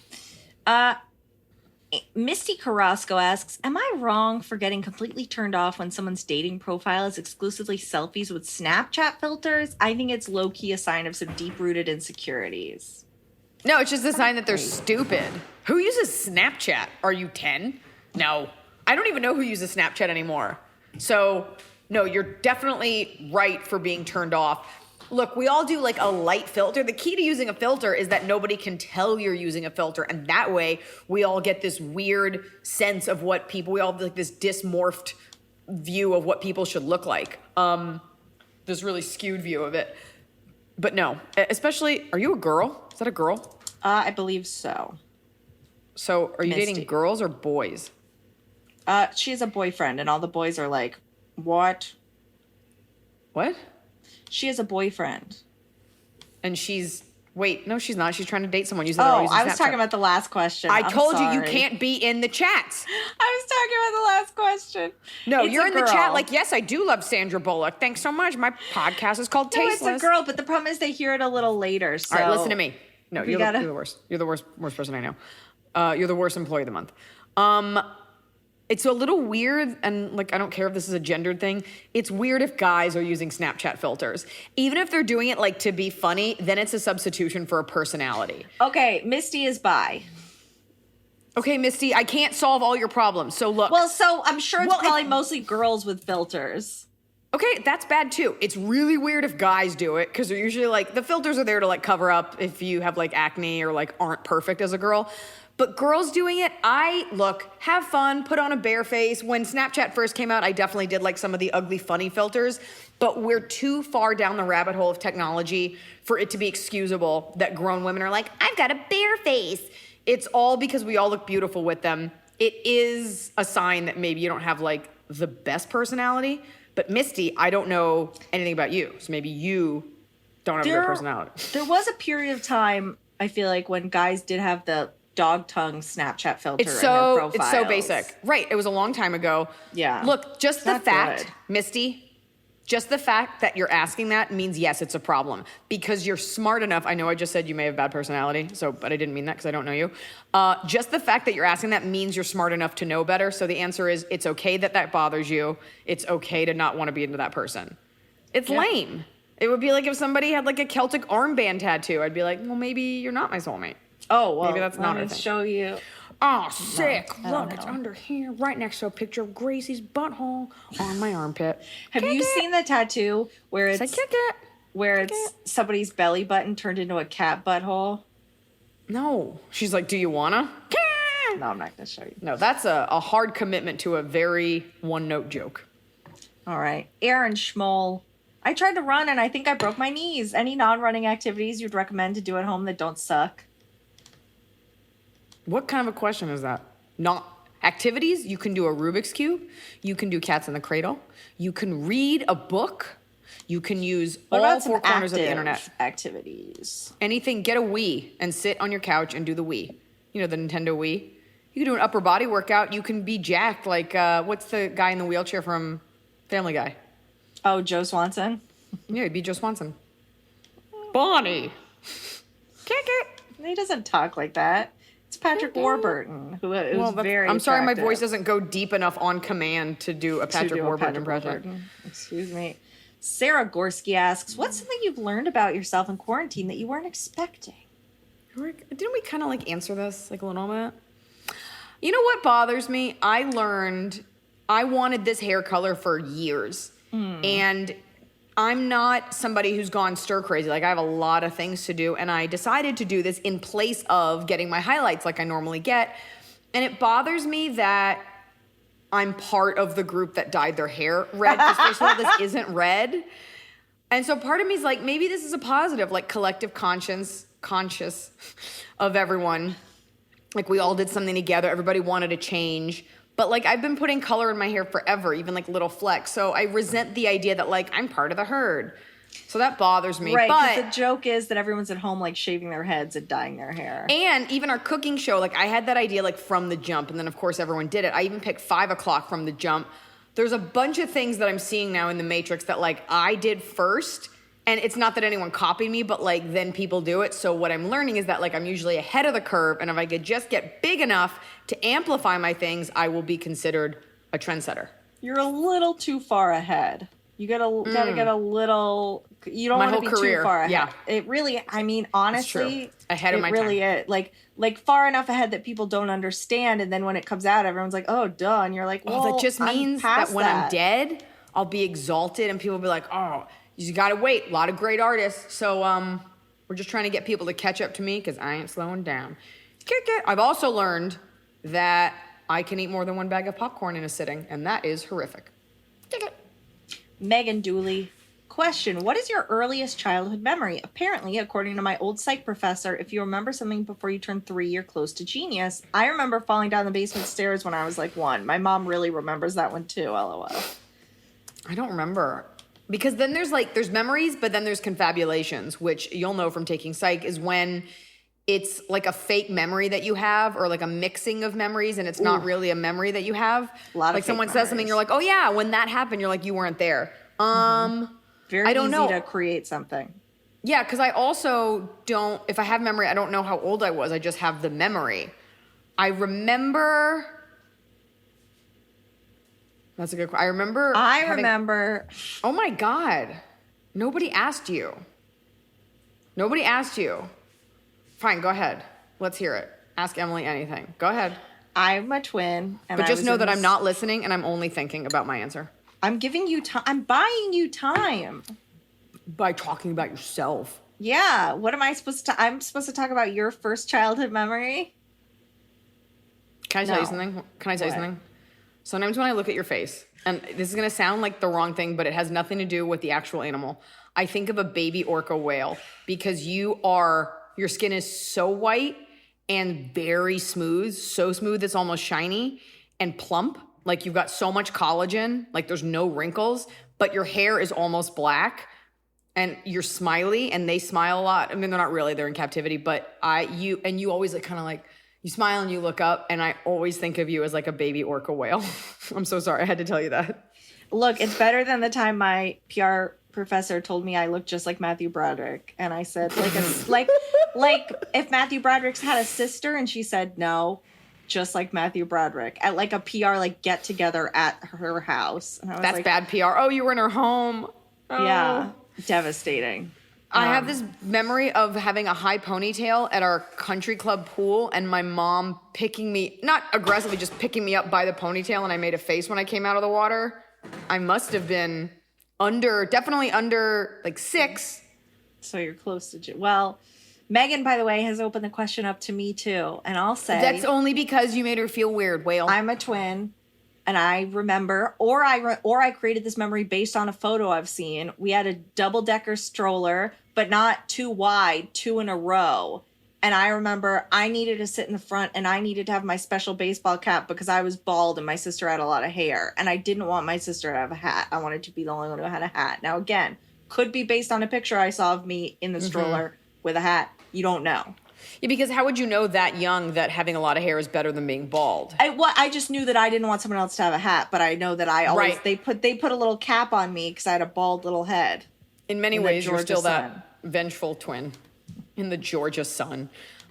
Misty Carrasco asks, am I wrong for getting completely turned off when someone's dating profile is exclusively selfies with Snapchat filters? I think it's low-key a sign of some deep-rooted insecurities. No, it's just a sign that they're stupid. Who uses Snapchat? Are you 10? No. I don't even know who uses Snapchat anymore. So, no, you're definitely right for being turned off. Look, we all do like a light filter. The key to using a filter is that nobody can tell you're using a filter. And that way, we all get this weird sense of what people, we all have like this dysmorphed view of what people should look like. This really skewed view of it. But no, especially, are you a girl? Is that a girl? I believe so. So are you Misty. dating girls or boys? She has a boyfriend, and all the boys are like, what? What? She has a boyfriend. And wait, no, she's not. She's trying to date someone. You said Oh, using I was Snapchat. talking about the last question. I told you sorry. can't be in the chats. I was talking about the last question. No, It's you're a in the girl. chat like, yes, I do love Sandra Bullock. Thanks so much. My podcast is called No, Tasteless. it's a girl, but the problem is they hear it a little later. So. All right, listen to me. No, We you're gotta- the worst. You're the worst person I know. You're the worst employee of the month. It's a little weird, and like, I don't care if this is a gendered thing. It's weird if guys are using Snapchat filters. Even if they're doing it like to be funny, then it's a substitution for a personality. Okay, Misty is bi. Okay, Misty, I can't solve all your problems. So look. Well, so I'm sure it's Well, probably mostly girls with filters. Okay, that's bad too. It's really weird if guys do it, because they're usually like, the filters are there to like cover up if you have like acne or like aren't perfect as a girl. But girls doing it, have fun, put on a bare face. When Snapchat first came out, I definitely did like some of the ugly, funny filters, but we're too far down the rabbit hole of technology for it to be excusable that grown women are like, I've got a bare face. It's all because we all look beautiful with them. It is a sign that maybe you don't have like the best personality, but Misty, I don't know anything about you, so maybe you don't have a good personality. There was a period of time, I feel like, when guys did have the dog tongue Snapchat filter in their profiles. It's so basic. Right. It was a long time ago. Yeah. Look, just It's the not fact, good. Misty, Just the fact that you're asking that means, yes, it's a problem. Because you're smart enough. I know I just said you may have bad personality, but I didn't mean that because I don't know you. Just the fact that you're asking that means you're smart enough to know better. So the answer is, it's okay that bothers you. It's okay to not want to be into that person. It's lame. It would be like if somebody had like a Celtic armband tattoo. I'd be like, well, maybe you're not my soulmate. Oh, well, maybe that's not let a me thing. show you. Oh, sick. No, Look, it's under here, right next to a picture of Gracie's butthole on my armpit. Have you seen the tattoo where it's somebody's belly button turned into a cat butthole? No. She's like, do you wanna? No, I'm not going to show you. No, that's a hard commitment to a very one-note joke. All right. Aaron Schmoll. I tried to run and I think I broke my knees. Any non-running activities you'd recommend to do at home that don't suck? What kind of a question is that? Not activities? You can do a Rubik's Cube. You can do Cats in the Cradle. You can read a book. You can use all four corners of the internet. Activities. Anything. Get a Wii and sit on your couch and do the Wii. You know, the Nintendo Wii. You can do an upper body workout. You can be jacked like, what's the guy in the wheelchair from Family Guy? Oh, Joe Swanson? Yeah, be Joe Swanson. Bonnie. Kick it. He doesn't talk like that. It's Patrick Warburton, who's very I'm sorry, my attractive. voice doesn't go deep enough on command to do a Patrick Warburton impression. Excuse me. Sarah Gorski asks, what's something you've learned about yourself in quarantine that you weren't expecting? Didn't we kind of like answer this like a little bit? You know what bothers me? I learned I wanted this hair color for years. And I'm not somebody who's gone stir crazy. Like I have a lot of things to do. And I decided to do this in place of getting my highlights like I normally get. And it bothers me that I'm part of the group that dyed their hair red. Because first of all, this isn't red. And so part of me is like, maybe this is a positive, like collective conscious of everyone. Like we all did something together. Everybody wanted to change. But like I've been putting color in my hair forever, even like little flecks. So I resent the idea that like I'm part of the herd. So that bothers me. Right, but the joke is that everyone's at home like shaving their heads and dyeing their hair. And even our cooking show, like I had that idea like from the jump. And then of course everyone did it. I even picked 5 o'clock from the jump. There's a bunch of things that I'm seeing now in the Matrix that like I did first. And it's not that anyone copied me, but like then people do it. So what I'm learning is that like I'm usually ahead of the curve. And if I could just get big enough to amplify my things, I will be considered a trendsetter. You're a little too far ahead. You gotta get a little. You don't want to be too far ahead. Yeah. It really. I mean, honestly, ahead of my really time. Is like far enough ahead that people don't understand, and then when it comes out, everyone's like, "Oh, duh," and you're like, "Well, that just means that when I'm dead, I'll be exalted, and people will be like, oh, you gotta wait. A lot of great artists. So we're just trying to get people to catch up to me because I ain't slowing down. Kick it. I've also learned that I can eat more than 1 bag of popcorn in a sitting, and that is horrific. Kick it. Megan Dooley. Question, what is your earliest childhood memory? Apparently, according to my old psych professor, if you remember something before you turn 3, you're close to genius. I remember falling down the basement stairs when I was like 1. My mom really remembers that one too, LOL. I don't remember. Because then there's memories, but then there's confabulations, which you'll know from taking psych is when it's like a fake memory that you have or like a mixing of memories and it's not really a memory that you have. A lot of like someone memories. says something, you're like, oh yeah, when that happened, you're like, you weren't there. Very I don't easy know. to create something. Yeah, because I also don't, if I have memory, I don't know how old I was. I just have the memory. I remember, that's a good question. I remember. remember. Oh my God. Nobody asked you. Nobody asked you. Fine, go ahead. Let's hear it. Ask Emily anything. Go ahead. I'm a twin. And But I just was know in that I'm this- not listening and I'm only thinking about my answer. I'm giving you time. I'm buying you time. By talking about yourself. Yeah. What am I supposed to? I'm supposed to talk about your first childhood memory? Can I tell you No. something? Can I tell you What? something? Sometimes when I look at your face, and this is going to sound like the wrong thing, but it has nothing to do with the actual animal. I think of a baby orca whale because your skin is so white and very smooth, so smooth it's almost shiny and plump. Like you've got so much collagen, like there's no wrinkles, but your hair is almost black and you're smiley and they smile a lot. I mean, they're not really, they're in captivity, but you always like kind of like, you smile and you look up and I always think of you as like a baby orca whale. I'm so sorry. I had to tell you that. Look, it's better than the time my PR professor told me I looked just like Matthew Broderick, and I said like if Matthew Broderick's had a sister, and she said no, just like Matthew Broderick at like a PR like get together at her house. And I was That's like, bad PR. Oh, you were in her home. Oh. Yeah, devastating. I have this memory of having a high ponytail at our country club pool and my mom picking me, not aggressively, just picking me up by the ponytail, and I made a face when I came out of the water. I must have been definitely under like 6. So you're close to well, Megan, by the way, has opened the question up to me too, and I'll say that's only because you made her feel weird, Whale. I'm a twin, and I remember, or I created this memory based on a photo I've seen. We had a double-decker stroller, but not too wide, 2 in a row. And I remember I needed to sit in the front, and I needed to have my special baseball cap because I was bald and my sister had a lot of hair. And I didn't want my sister to have a hat. I wanted to be the only one who had a hat. Now, again, could be based on a picture I saw of me in the stroller with a hat. You don't know. Yeah, because how would you know that young that having a lot of hair is better than being bald? I just knew that I didn't want someone else to have a hat, but I know that I always Right. they put a little cap on me because I had a bald little head. In many In the ways, you're Georgia still sun. that vengeful twin in the Georgia sun.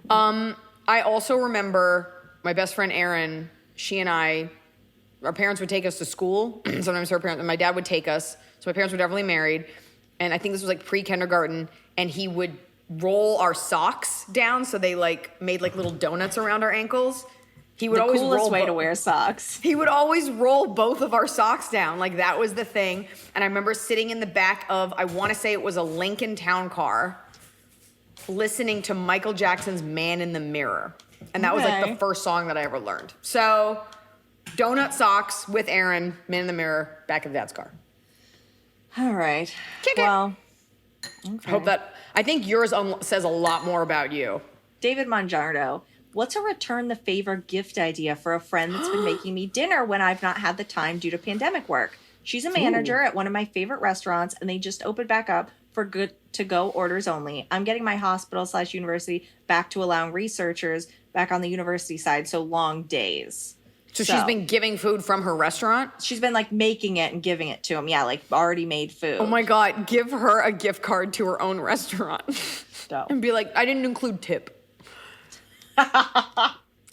I also remember my best friend Erin. She and our parents would take us to school. Sometimes her parents and my dad would take us. So my parents were definitely married, and I think this was like pre-kindergarten. And he would roll our socks down so they like made like little donuts around our ankles. He would The always coolest roll way to wear socks. He would always roll both of our socks down. Like that was the thing. And I remember sitting in the back of, I want to say it was a Lincoln Town Car, listening to Michael Jackson's Man in the Mirror. And that was like the first song that I ever learned. So donut socks with Aaron, Man in the Mirror, back of Dad's car. All right. Kick it. Well, okay. Hope that, I think yours says a lot more about you. David Monjardo, what's a return the favor gift idea for a friend that's been making me dinner when I've not had the time due to pandemic work? She's a manager at one of my favorite restaurants, and they just opened back up for good to go orders only. I'm getting my hospital/university back to allowing researchers back on the university side, so long days. So she's been giving food from her restaurant? She's been like making it and giving it to him. Yeah, like already made food. Oh my God, give her a gift card to her own restaurant. No. And be like, I didn't include tip.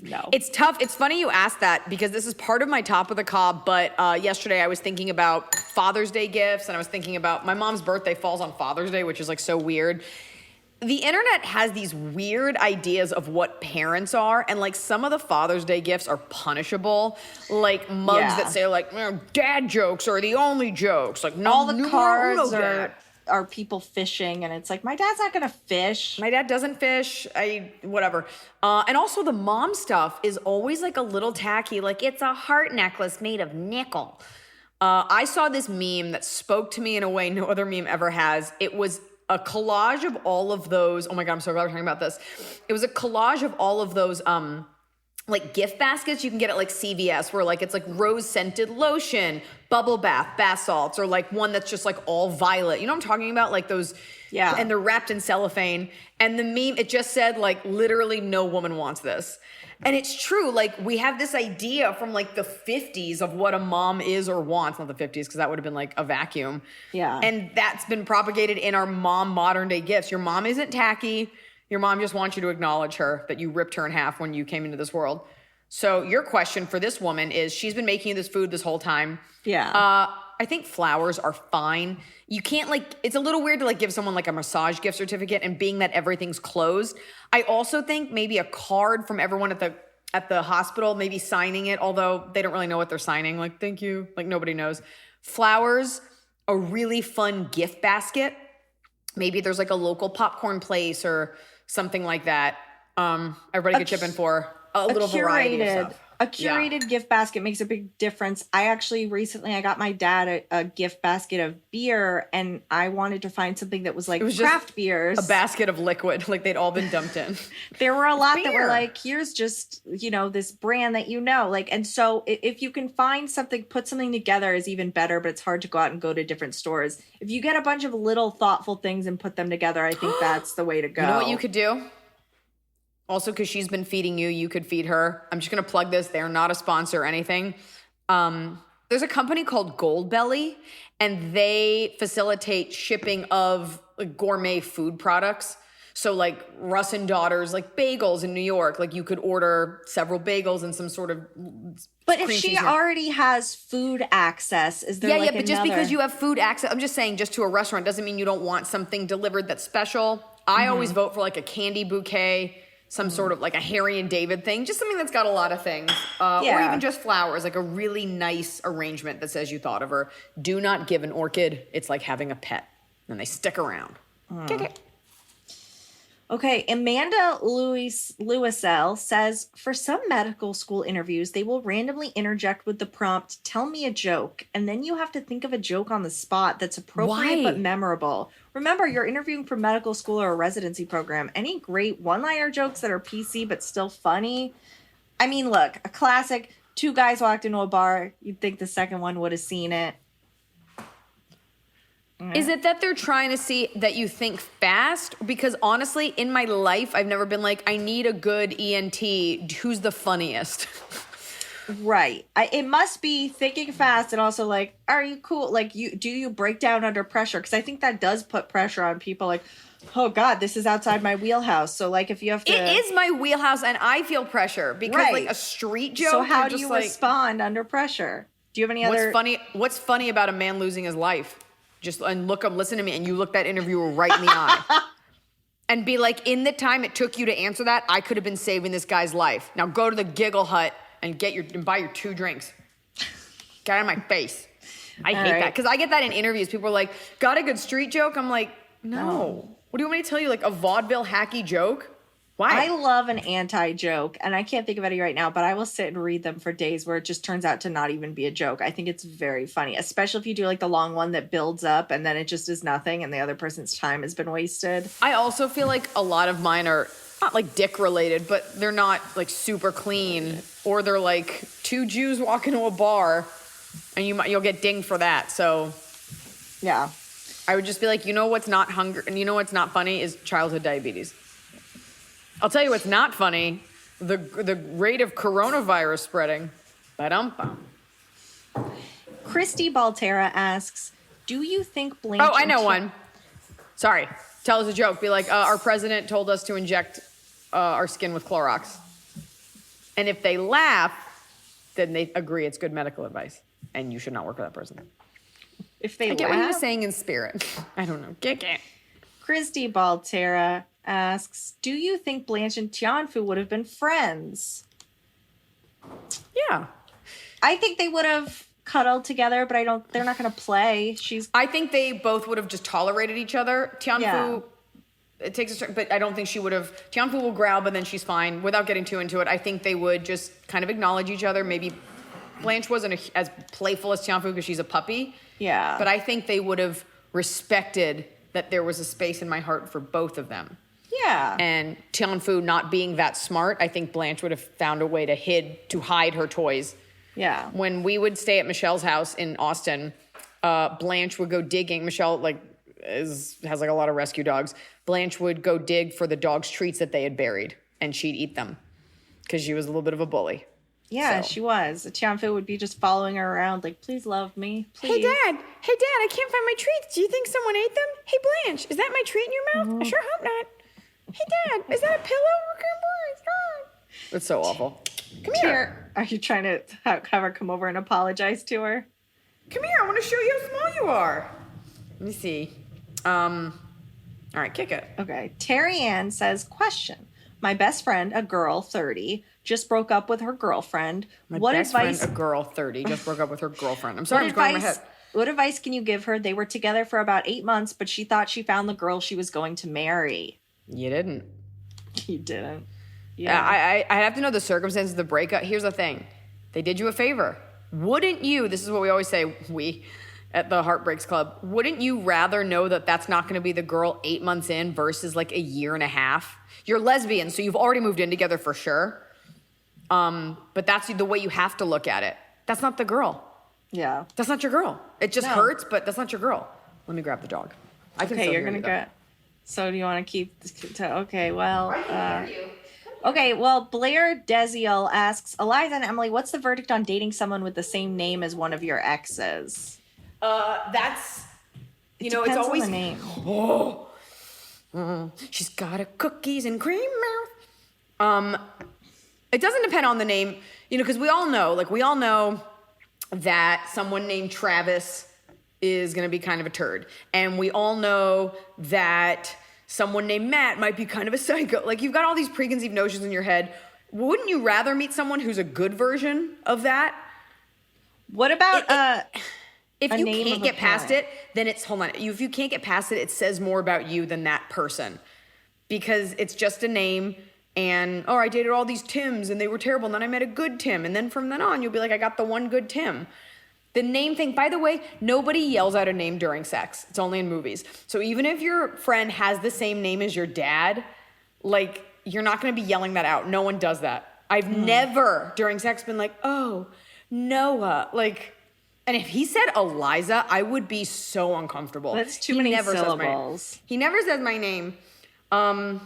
No. It's tough. It's funny you asked that because this is part of my top of the cob. But yesterday I was thinking about Father's Day gifts, and I was thinking about my mom's birthday falls on Father's Day, which is like so weird. The internet has these weird ideas of what parents are, and like some of the Father's Day gifts are punishable, like mugs that say like dad jokes are the only jokes, like no, all the numero cards uno, Dad. are people fishing, and it's like, my dad's not gonna fish. My dad doesn't fish. Whatever. And also the mom stuff is always like a little tacky. Like it's a heart necklace made of nickel. I saw this meme that spoke to me in a way no other meme ever has. It was a collage of all of those. Oh my God, I'm so glad we're talking about this. It was a collage of all of those like gift baskets you can get at like CVS, where like it's like rose scented lotion, bubble bath salts, or like one that's just like all violet. You know what I'm talking about? Like those, yeah. And they're wrapped in cellophane. And the meme, it just said like literally no woman wants this. And it's true. Like we have this idea from like the 50s of what a mom is or wants. Not the 50s, because that would have been like a vacuum. Yeah. And that's been propagated in our mom modern day gifts. Your mom isn't tacky. Your mom just wants you to acknowledge her, that you ripped her in half when you came into this world. So your question for this woman is, she's been making you this food this whole time. Yeah. I think flowers are fine. You can't like, it's a little weird to like give someone like a massage gift certificate, and being that everything's closed. I also think maybe a card from everyone at the hospital, maybe signing it, although they don't really know what they're signing. Like, thank you. Like nobody knows. Flowers, a really fun gift basket. Maybe there's like a local popcorn place or something like that. Everybody could chip in for a little variety of stuff. A curated gift basket makes a big difference. I actually recently, I got my dad a gift basket of beer, and I wanted to find something that was like craft beers. A basket of liquid, like they'd all been dumped in. There were a lot that were Beer. like, here's just, this brand that like, and so if you can find something, put something together is even better, but it's hard to go out and go to different stores. If you get a bunch of little thoughtful things and put them together, I think that's the way to go. You know what you could do? Also, because she's been feeding you, you could feed her. I'm just going to plug this. They're not a sponsor or anything. There's There's a company called Goldbelly, and they facilitate shipping of like, gourmet food products. So like Russ and Daughters, like bagels in New York, like you could order several bagels and some sort of. But if cream she cheese. already has food access, is there Yeah, but just because you have food access, I'm just saying, just to a restaurant doesn't mean you don't want something delivered that's special. I always vote for like a candy bouquet, some sort of like a Harry and David thing, just something that's got a lot of things, or even just flowers, like a really nice arrangement that says you thought of her. Do not give an orchid. It's like having a pet, and they stick around. Okay, Amanda Lewisell says, for some medical school interviews, they will randomly interject with the prompt, tell me a joke, and then you have to think of a joke on the spot that's appropriate but memorable. Remember, you're interviewing for medical school or a residency program. Any great one-liner jokes that are PC but still funny? I mean, look, a classic, two guys walked into a bar, you'd think the second one would have seen it. Is it that they're trying to see that you think fast? Because honestly, in my life, I've never been like, I need a good ENT. Who's the funniest? Right. It must be thinking fast and also like, are you cool? Like, do you break down under pressure? Because I think that does put pressure on people. Like, oh God, this is outside my wheelhouse. So like, if you have to, it is my wheelhouse, and I feel pressure because like a street joke. So how do you respond under pressure? Do you have any other? What's funny about a man losing his life? Just and listen to me, and you look that interviewer right in the eye, and be like, in the time it took you to answer that, I could have been saving this guy's life. Now go to the Giggle Hut and buy your 2 drinks. Get out of my face. I hate that because I get that in interviews. People are like, got a good street joke? I'm like, no. What do you want me to tell you? Like a vaudeville hacky joke? Why? I love an anti-joke, and I can't think of any right now, but I will sit and read them for days where it just turns out to not even be a joke. I think it's very funny, especially if you do like the long one that builds up and then it just is nothing and the other person's time has been wasted. I also feel like a lot of mine are not like dick related, but they're not like super clean, or they're like 2 Jews walk into a bar and you'll get dinged for that. So yeah, I would just be like, you know what's not hunger and you know what's not funny is childhood diabetes. I'll tell you what's not funny, the rate of coronavirus spreading. Ba-dum-bum. Christy Baltera asks, do you think Blanche... Oh, I know one. Sorry. Tell us a joke. Be like, our president told us to inject our skin with Clorox. And if they laugh, then they agree it's good medical advice. And you should not work for that person. If they I get laugh? what he was saying in spirit. I don't know. Get. Christy Baltera asks, do you think Blanche and Tian Fu would have been friends? Yeah. I think they would have cuddled together, but they're not going to play. I think they both would have just tolerated each other. Tian Fu, it takes a turn, but I don't think she would have. Tian Fu will growl, but then she's fine. Without getting too into it, I think they would just kind of acknowledge each other. Maybe Blanche wasn't as playful as Tian Fu because she's a puppy. Yeah. But I think they would have respected that there was a space in my heart for both of them. Yeah. And Tian Fu not being that smart, I think Blanche would have found a way to hide her toys. Yeah. When we would stay at Michelle's house in Austin, Blanche would go digging. Michelle has like a lot of rescue dogs. Blanche would go dig for the dogs' treats that they had buried, and she'd eat them because she was a little bit of a bully. Yeah, So. she was. Tian Fu would be just following her around like, please love me, please. Hey, Dad, I can't find my treats. Do you think someone ate them? Hey, Blanche, is that my treat in your mouth? I sure hope not. Hey, Dad, is that a pillow? That's so awful. Come here. Are you trying to have her come over and apologize to her? Come here. I want to show you how small you are. Let me see. All right, kick it. Okay. Terry Ann says, question. My best friend, a girl, 30, just broke up with her girlfriend. What advice? Friend, a girl, 30, just broke up with her girlfriend. I'm sorry, I'm going in my head. What advice can you give her? They were together for about 8 months, but she thought she found the girl she was going to marry. You didn't. You didn't. Yeah. I have to know the circumstances of the breakup. Here's the thing. They did you a favor. Wouldn't you, this is what we always say, we at the Heartbreaks Club, wouldn't you rather know that that's not going to be the girl 8 months in versus like a year and a half? You're lesbian, so you've already moved in together for sure. But that's the way you have to look at it. That's not the girl. Yeah. That's not your girl. It just hurts, but that's not your girl. Let me grab the dog. I can you're going to get... So do you want to keep... Okay, well... Okay, well, Blair Desiel asks, Eliza and Emily, what's the verdict on dating someone with the same name as one of your exes? That's, It it's depends always on the name. she's got a cookies and cream mouth. It doesn't depend on the name, because we all know that someone named Travis is going to be kind of a turd. And we all know that someone named Matt might be kind of a psycho. Like, you've got all these preconceived notions in your head. Wouldn't you rather meet someone who's a good version of that? What about If a you name can't of a get past parent? it, then it's, hold on. If you can't get past it, it says more about you than that person. Because it's just a name, and, I dated all these Tims, and they were terrible, and then I met a good Tim, and then from then on, you'll be like, I got the one good Tim. The name thing, by the way, nobody yells out a name during sex. It's only in movies. So even if your friend has the same name as your dad, like, you're not gonna be yelling that out. No one does that. I've never, during sex, been like, oh, Noah. Like, and if he said Iliza, I would be so uncomfortable. That's too many syllables. He never says my name. You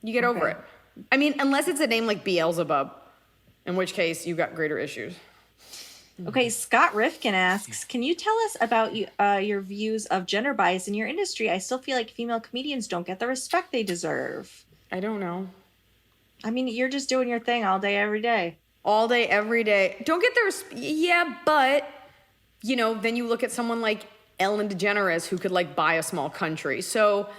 get over it. I mean, unless it's a name like Beelzebub, in which case you've got greater issues. Okay, Scott Rifkin asks, can you tell us about your views of gender bias in your industry? I still feel like female comedians don't get the respect they deserve. I don't know. I mean, you're just doing your thing all day, every day. All day, every day. Don't get the yeah, but, then you look at someone like Ellen DeGeneres who could, like, buy a small country. So,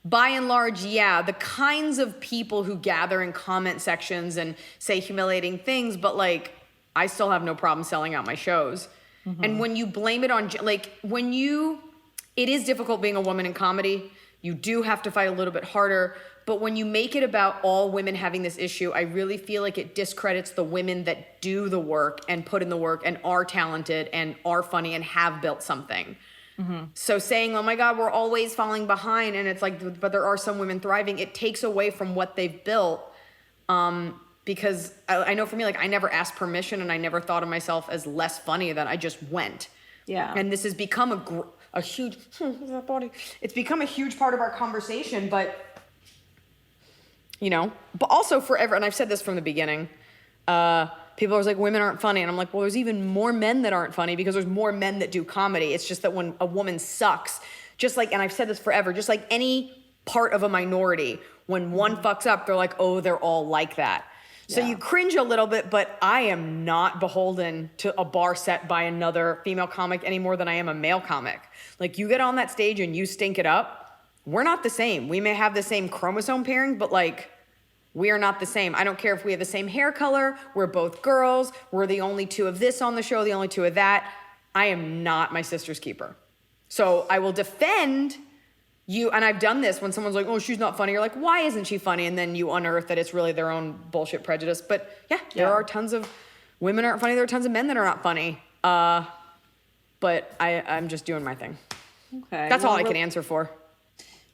by and large, yeah, the kinds of people who gather in comment sections and say humiliating things, but, like, I still have no problem selling out my shows. And when you blame it on, it is difficult being a woman in comedy. You do have to fight a little bit harder. But when you make it about all women having this issue, I really feel like it discredits the women that do the work and put in the work and are talented and are funny and have built something. So saying, oh my God, we're always falling behind, and it's like, but there are some women thriving, it takes away from what they've built. Because I know for me, like, I never asked permission, and I never thought of myself as less funny than I just went. Yeah. And this has become a huge, that body. It's become a huge part of our conversation, but also forever, and I've said this from the beginning, people are like, women aren't funny. And I'm like, well, there's even more men that aren't funny because there's more men that do comedy. It's just that when a woman sucks, just like, and I've said this forever, just like any part of a minority, when one fucks up, they're like, oh, they're all like that. So you cringe a little bit, but I am not beholden to a bar set by another female comic any more than I am a male comic. Like, you get on that stage and you stink it up, we're not the same. We may have the same chromosome pairing, but, like, we are not the same. I don't care if we have the same hair color, we're both girls, we're the only two of this on the show, the only two of that. I am not my sister's keeper. So I will defend you, and I've done this when someone's like, oh, she's not funny. You're like, why isn't she funny? And then you unearth that it's really their own bullshit prejudice. But there are tons of women aren't funny. There are tons of men that are not funny. But I'm just doing my thing. Okay. That's all I can answer for.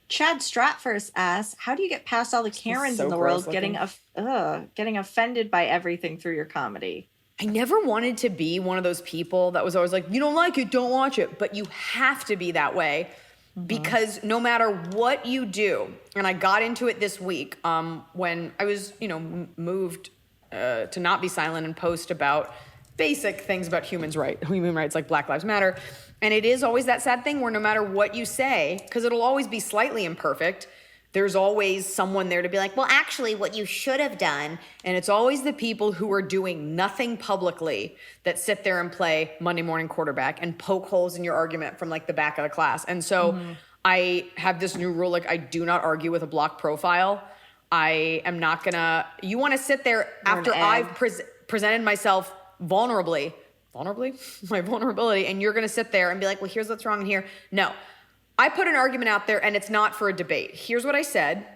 Chad Stratford asks, how do you get past all the Karens in the world getting offended by everything through your comedy? I never wanted to be one of those people that was always like, you don't like it, don't watch it. But you have to be that way. Because no matter what you do, and I got into it this week when I was, moved to not be silent and post about basic things about human rights like Black Lives Matter. And it is always that sad thing where no matter what you say, because it'll always be slightly imperfect, there's always someone there to be like, well, actually, what you should have done. And it's always the people who are doing nothing publicly that sit there and play Monday morning quarterback and poke holes in your argument from, like, the back of the class. And so I have this new rule, like, I do not argue with a block profile. I am not gonna, you wanna sit there after I've presented myself vulnerably, my vulnerability, and you're gonna sit there and be like, well, here's what's wrong here. No. I put an argument out there, and it's not for a debate. Here's what I said,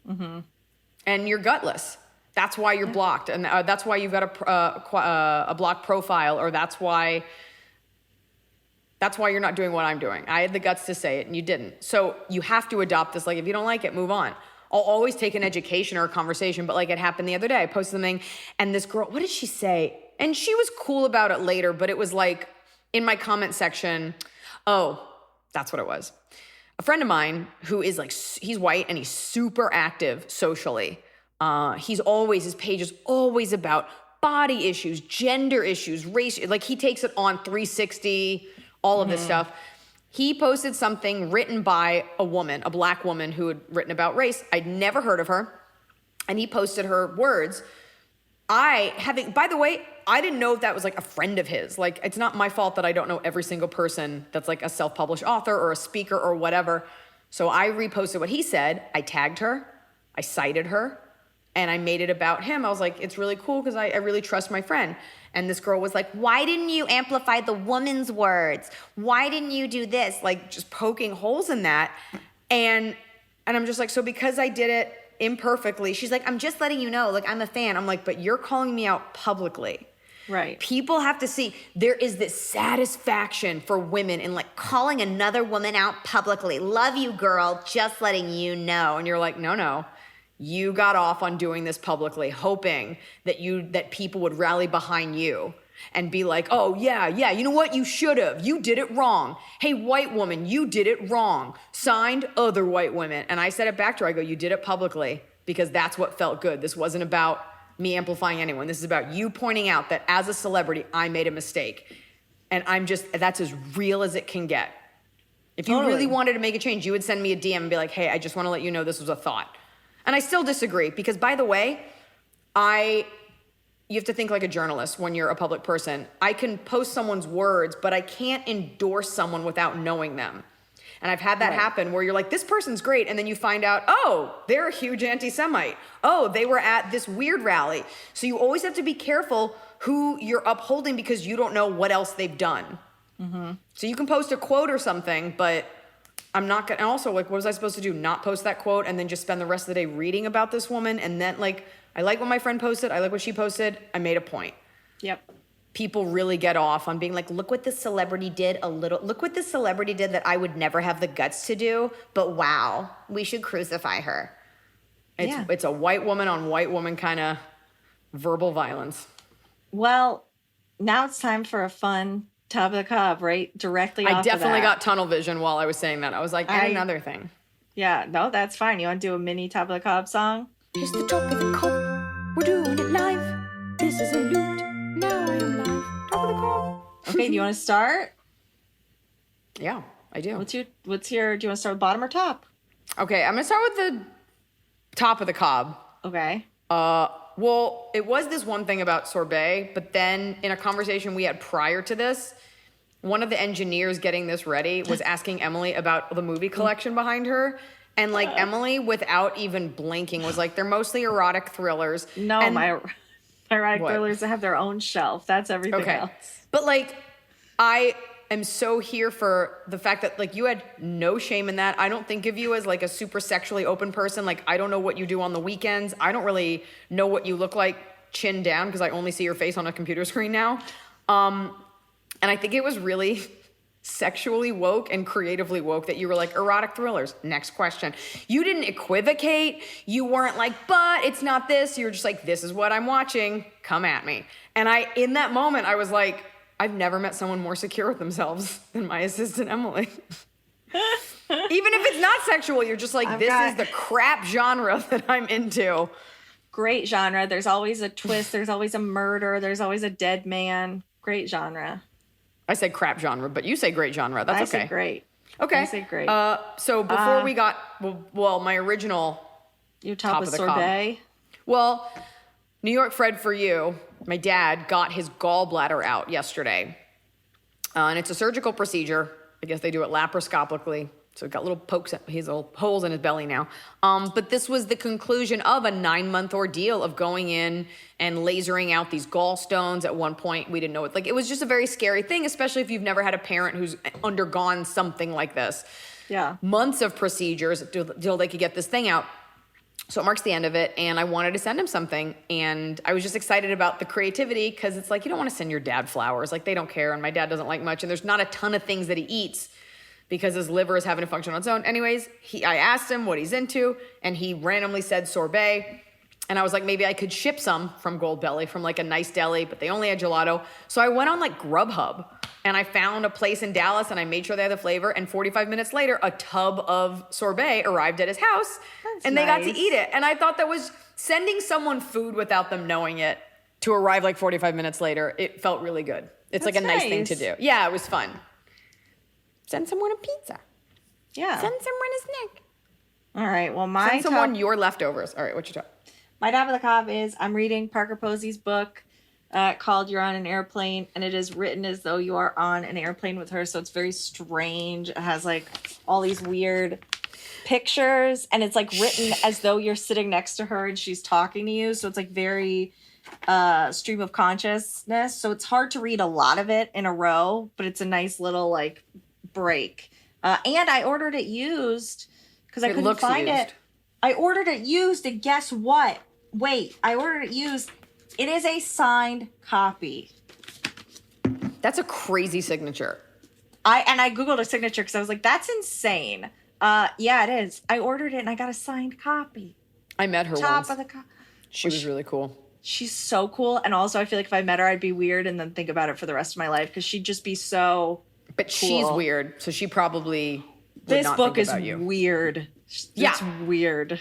and you're gutless. That's why you're blocked, and that's why you've got a block profile, or that's why you're not doing what I'm doing. I had the guts to say it, and you didn't. So you have to adopt this. Like, if you don't like it, move on. I'll always take an education or a conversation, but, like, it happened the other day. I posted something, and this girl, what did she say? And she was cool about it later, but it was like, in my comment section, oh, that's what it was. A friend of mine who is, like, he's white and he's super active socially, His page is always about body issues, gender issues, race. Like he takes it on 360, all of this stuff. He posted something written by a woman, a black woman who had written about race. I'd never heard of her. And he posted her words. By the way, I didn't know if that was like a friend of his. Like, it's not my fault that I don't know every single person that's like a self-published author or a speaker or whatever. So I reposted what he said. I tagged her, I cited her, and I made it about him. I was like, it's really cool because I really trust my friend. And this girl was like, why didn't you amplify the woman's words? Why didn't you do this? Like, just poking holes in that. And I'm just like, so because I did it imperfectly, she's like, I'm just letting you know, like, I'm a fan. I'm like, but you're calling me out publicly. Right. People have to see there is this satisfaction for women in like calling another woman out publicly. Love you, girl, just letting you know. And you're like, no. You got off on doing this publicly, hoping that people would rally behind you and be like, oh, yeah, you know what? You should have. You did it wrong. Hey, white woman, you did it wrong. Signed, other white women. And I said it back to her. I go, you did it publicly because that's what felt good. This wasn't about me amplifying anyone. This is about you pointing out that as a celebrity, I made a mistake. And that's as real as it can get. If you really wanted to make a change, you would send me a DM and be like, hey, I just want to let you know this was a thought. And I still disagree because, by the way, you have to think like a journalist when you're a public person. I can post someone's words, but I can't endorse someone without knowing them. And I've had that happen where you're like, this person's great. And then you find out, oh, they're a huge anti-Semite. Oh, they were at this weird rally. So you always have to be careful who you're upholding because you don't know what else they've done. Mm-hmm. So you can post a quote or something, but I'm not going to, also, like, what was I supposed to do? Not post that quote and then just spend the rest of the day reading about this woman? And then, like, I like what my friend posted. I like what she posted. I made a point. Yep. People really get off on being like, look what this celebrity did look what this celebrity did that I would never have the guts to do. But wow, we should crucify her. It's a white woman on white woman kind of verbal violence. Well, now it's time for a fun top of the cob, right? Directly off I of definitely that. got tunnel vision while I was saying that. I was like, add another thing. Yeah, no, that's fine. You want to do a mini top of the cob song? Here's the top of the cob. We're doing it live. This is a loot. Now I am live. Top of the cob. Okay, do you want to start? Yeah, I do. Do you want to start with bottom or top? Okay, I'm going to start with the top of the cob. Okay. Well, it was this one thing about sorbet, but then in a conversation we had prior to this, one of the engineers getting this ready was asking Emily about the movie collection behind her. And like Emily, without even blinking, was like, they're mostly erotic thrillers. No, and my erotic thrillers have their own shelf. That's everything else. But like, I am so here for the fact that like you had no shame in that. I don't think of you as like a super sexually open person. Like, I don't know what you do on the weekends. I don't really know what you look like chin down because I only see your face on a computer screen now. And I think it was really sexually woke and creatively woke that you were like, erotic thrillers, next question. You didn't equivocate. You weren't like, but it's not this. You were just like, this is what I'm watching. Come at me. And in that moment, I was like, I've never met someone more secure with themselves than my assistant, Emily. Even if it's not sexual, you're just like, this is the crap genre that I'm into. Great genre. There's always a twist. There's always a murder. There's always a dead man. Great genre. I said crap genre, but you say great genre. That's okay. I say great. Okay. I say great. So before we got, well, my original your top of the sorbet. Cob. Well, New York Fred for you, my dad got his gallbladder out yesterday. And it's a surgical procedure. I guess they do it laparoscopically. So it got little pokes, his little holes in his belly now. But this was the conclusion of a 9-month ordeal of going in and lasering out these gallstones. At one point, we didn't know it. Like, it was just a very scary thing, especially if you've never had a parent who's undergone something like this. Yeah. Months of procedures till they could get this thing out. So it marks the end of it, and I wanted to send him something, and I was just excited about the creativity because it's like, you don't want to send your dad flowers. Like, they don't care, and my dad doesn't like much, and there's not a ton of things that he eats because his liver is having to function on its own. Anyways, I asked him what he's into, and he randomly said sorbet. And I was like, maybe I could ship some from Gold Belly, from like a nice deli, but they only had gelato. So I went on like Grubhub, and I found a place in Dallas, and I made sure they had the flavor. And 45 minutes later, a tub of sorbet arrived at his house, and they got to eat it. And I thought that was sending someone food without them knowing it to arrive like 45 minutes later, it felt really good. It's like a nice thing to do. Yeah, it was fun. Send someone a pizza. Yeah. Send someone a snack. All right. Well, Send someone your leftovers. All right, what you talking? My top of the cob is I'm reading Parker Posey's book called You're on an Airplane, and it is written as though you are on an airplane with her, so it's very strange. It has like all these weird pictures, and it's like written as though you're sitting next to her and she's talking to you, so it's like very stream of consciousness, so it's hard to read a lot of it in a row, but it's a nice little like break. And I ordered it used because I couldn't find it. I ordered it used, and guess what? Wait, I ordered it used. It is a signed copy. That's a crazy signature. I Googled a signature because I was like, that's insane. Yeah, it is. I ordered it and I got a signed copy. I met her Top once. of the She was really cool. She's so cool. And also I feel like if I met her, I'd be weird and then think about it for the rest of my life because she'd just be so But cool. she's weird, so she probably would This not book think is about you. weird. Yeah. It's weird.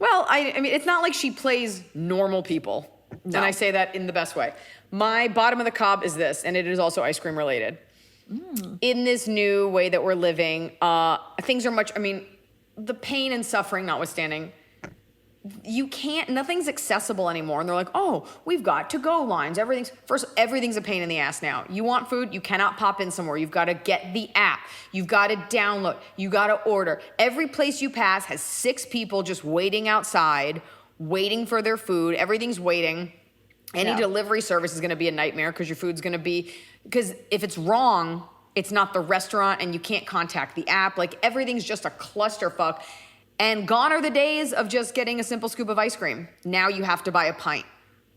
Well, I mean, it's not like she plays normal people. No. And I say that in the best way. My bottom of the cob is this, and it is also ice cream related. In this new way that we're living, things are much, I mean, the pain and suffering notwithstanding, nothing's accessible anymore. And they're like, oh, we've got to-go lines. Everything's a pain in the ass now. You want food, you cannot pop in somewhere. You've got to get the app. You've got to download. You got to order. Every place you pass has 6 people just waiting outside, waiting for their food. Everything's waiting. Any delivery service is going to be a nightmare because your food's going to be, because if it's wrong, it's not the restaurant and you can't contact the app. Like everything's just a clusterfuck. And gone are the days of just getting a simple scoop of ice cream. Now you have to buy a pint.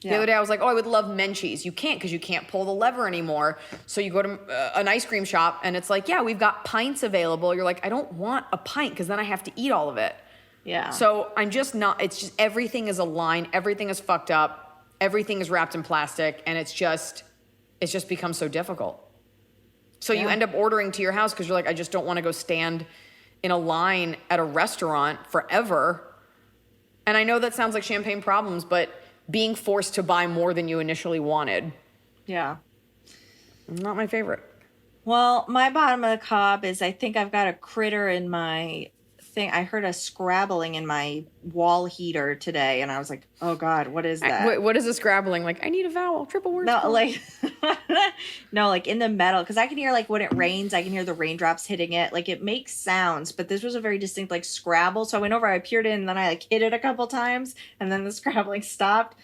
The other day I was like, oh, I would love Menchie's. You can't because you can't pull the lever anymore. So you go to an ice cream shop and it's like, yeah, we've got pints available. You're like, I don't want a pint because then I have to eat all of it. Yeah. So I'm just not, it's just everything is a line. Everything is fucked up. Everything is wrapped in plastic. And it's just become so difficult. So you end up ordering to your house because you're like, I just don't want to go stand in a line at a restaurant forever. And I know that sounds like champagne problems, but being forced to buy more than you initially wanted. Yeah. Not my favorite. Well, my bottom of the cob is I think I've got a critter in my thing. I heard a scrabbling in my wall heater today, and I was like, oh God, what is that? Wait, what is a scrabbling? Like, I need a vowel, triple word. No, like, no, like in the metal, because I can hear like when it rains, I can hear the raindrops hitting it. Like it makes sounds, but this was a very distinct like scrabble. So I went over, I peered in, and then I like hit it a couple times, and then the scrabbling stopped.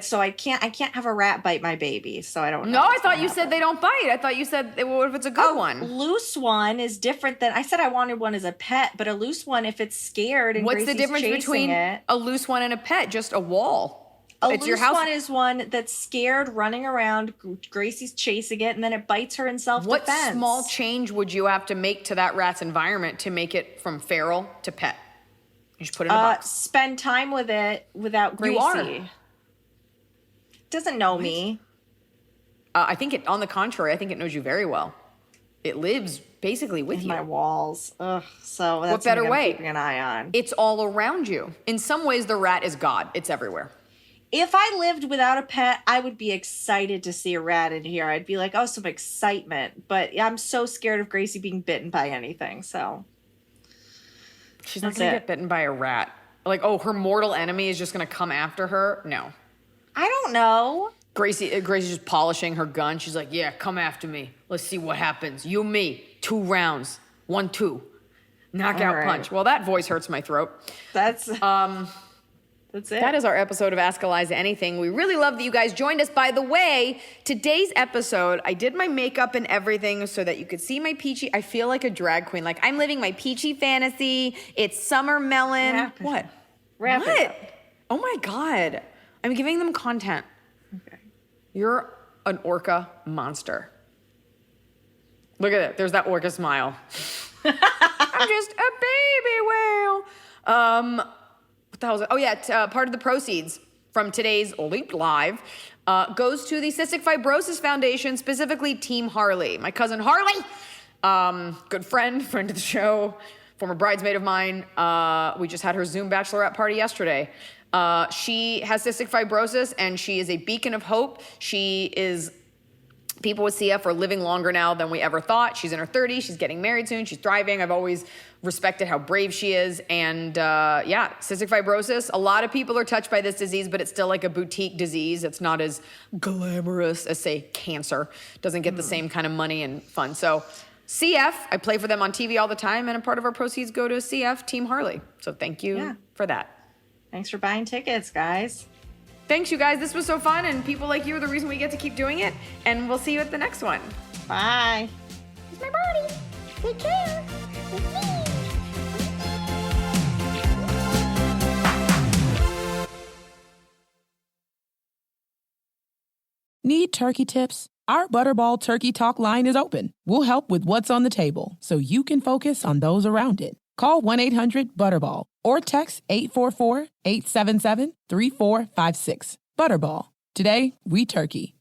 So I can't have a rat bite my baby. So I don't know. No, I thought you said they don't bite. I thought you said, what if it's a good one? Loose one is different than, I said I wanted one as a pet, but a loose one, if it's scared and What's the Gracie's difference chasing between it, a loose one and a pet? Just a wall. a It's loose your house. one is one that's scared, running around, Gracie's chasing it, and then it bites her in self-defense. What small change would you have to make to that rat's environment to make it from feral to pet? You just put it in a box. Spend time with it without Gracie. You are. Doesn't know me. I think on the contrary, I think it knows you very well. It lives basically with In you. my walls. Ugh. So that's What better something I'm way? keeping an eye on. It's all around you. In some ways, the rat is God. It's everywhere. If I lived without a pet, I would be excited to see a rat in here. I'd be like, oh, some excitement. But I'm so scared of Gracie being bitten by anything. So She's not That's going to it. get bitten by a rat. Like, oh, her mortal enemy is just going to come after her? No. I don't know. Gracie's just polishing her gun. She's like, yeah, come after me. Let's see what happens. You and me, 2 rounds. 1-2. Knockout All right. punch. Well, that voice hurts my throat. That's it. That is our episode of Ask Eliza Anything. We really love that you guys joined us. By the way, today's episode, I did my makeup and everything so that you could see my peachy. I feel like a drag queen. Like I'm living my peachy fantasy. It's summer melon. Wrap it What? up. Wrap what? it up. Oh my God. I'm giving them content. Okay. You're an orca monster. Look at it. There's that orca smile. I'm just a baby whale. What the hell is it? Oh yeah, part of the proceeds from today's Leap Live goes to the Cystic Fibrosis Foundation, specifically Team Harley. My cousin Harley, good friend of the show, former bridesmaid of mine. We just had her Zoom bachelorette party yesterday. She has cystic fibrosis, and she is a beacon of hope. People with CF are living longer now than we ever thought. She's in her 30s. She's getting married soon. She's thriving. I've always respected how brave she is. And cystic fibrosis. A lot of people are touched by this disease, but it's still like a boutique disease. It's not as glamorous as, say, cancer. Doesn't get the same kind of money and fun. So CF, I play for them on TV all the time, and a part of our proceeds go to CF Team Harley. So thank you for that. Thanks for buying tickets, guys. Thanks, you guys. This was so fun, and people like you are the reason we get to keep doing it. And we'll see you at the next one. Bye. It's my body. Take care. Need turkey tips? Our Butterball Turkey Talk line is open. We'll help with what's on the table so you can focus on those around it. Call 1-800-BUTTERBALL or text 844-877-3456. Butterball. Today, we turkey.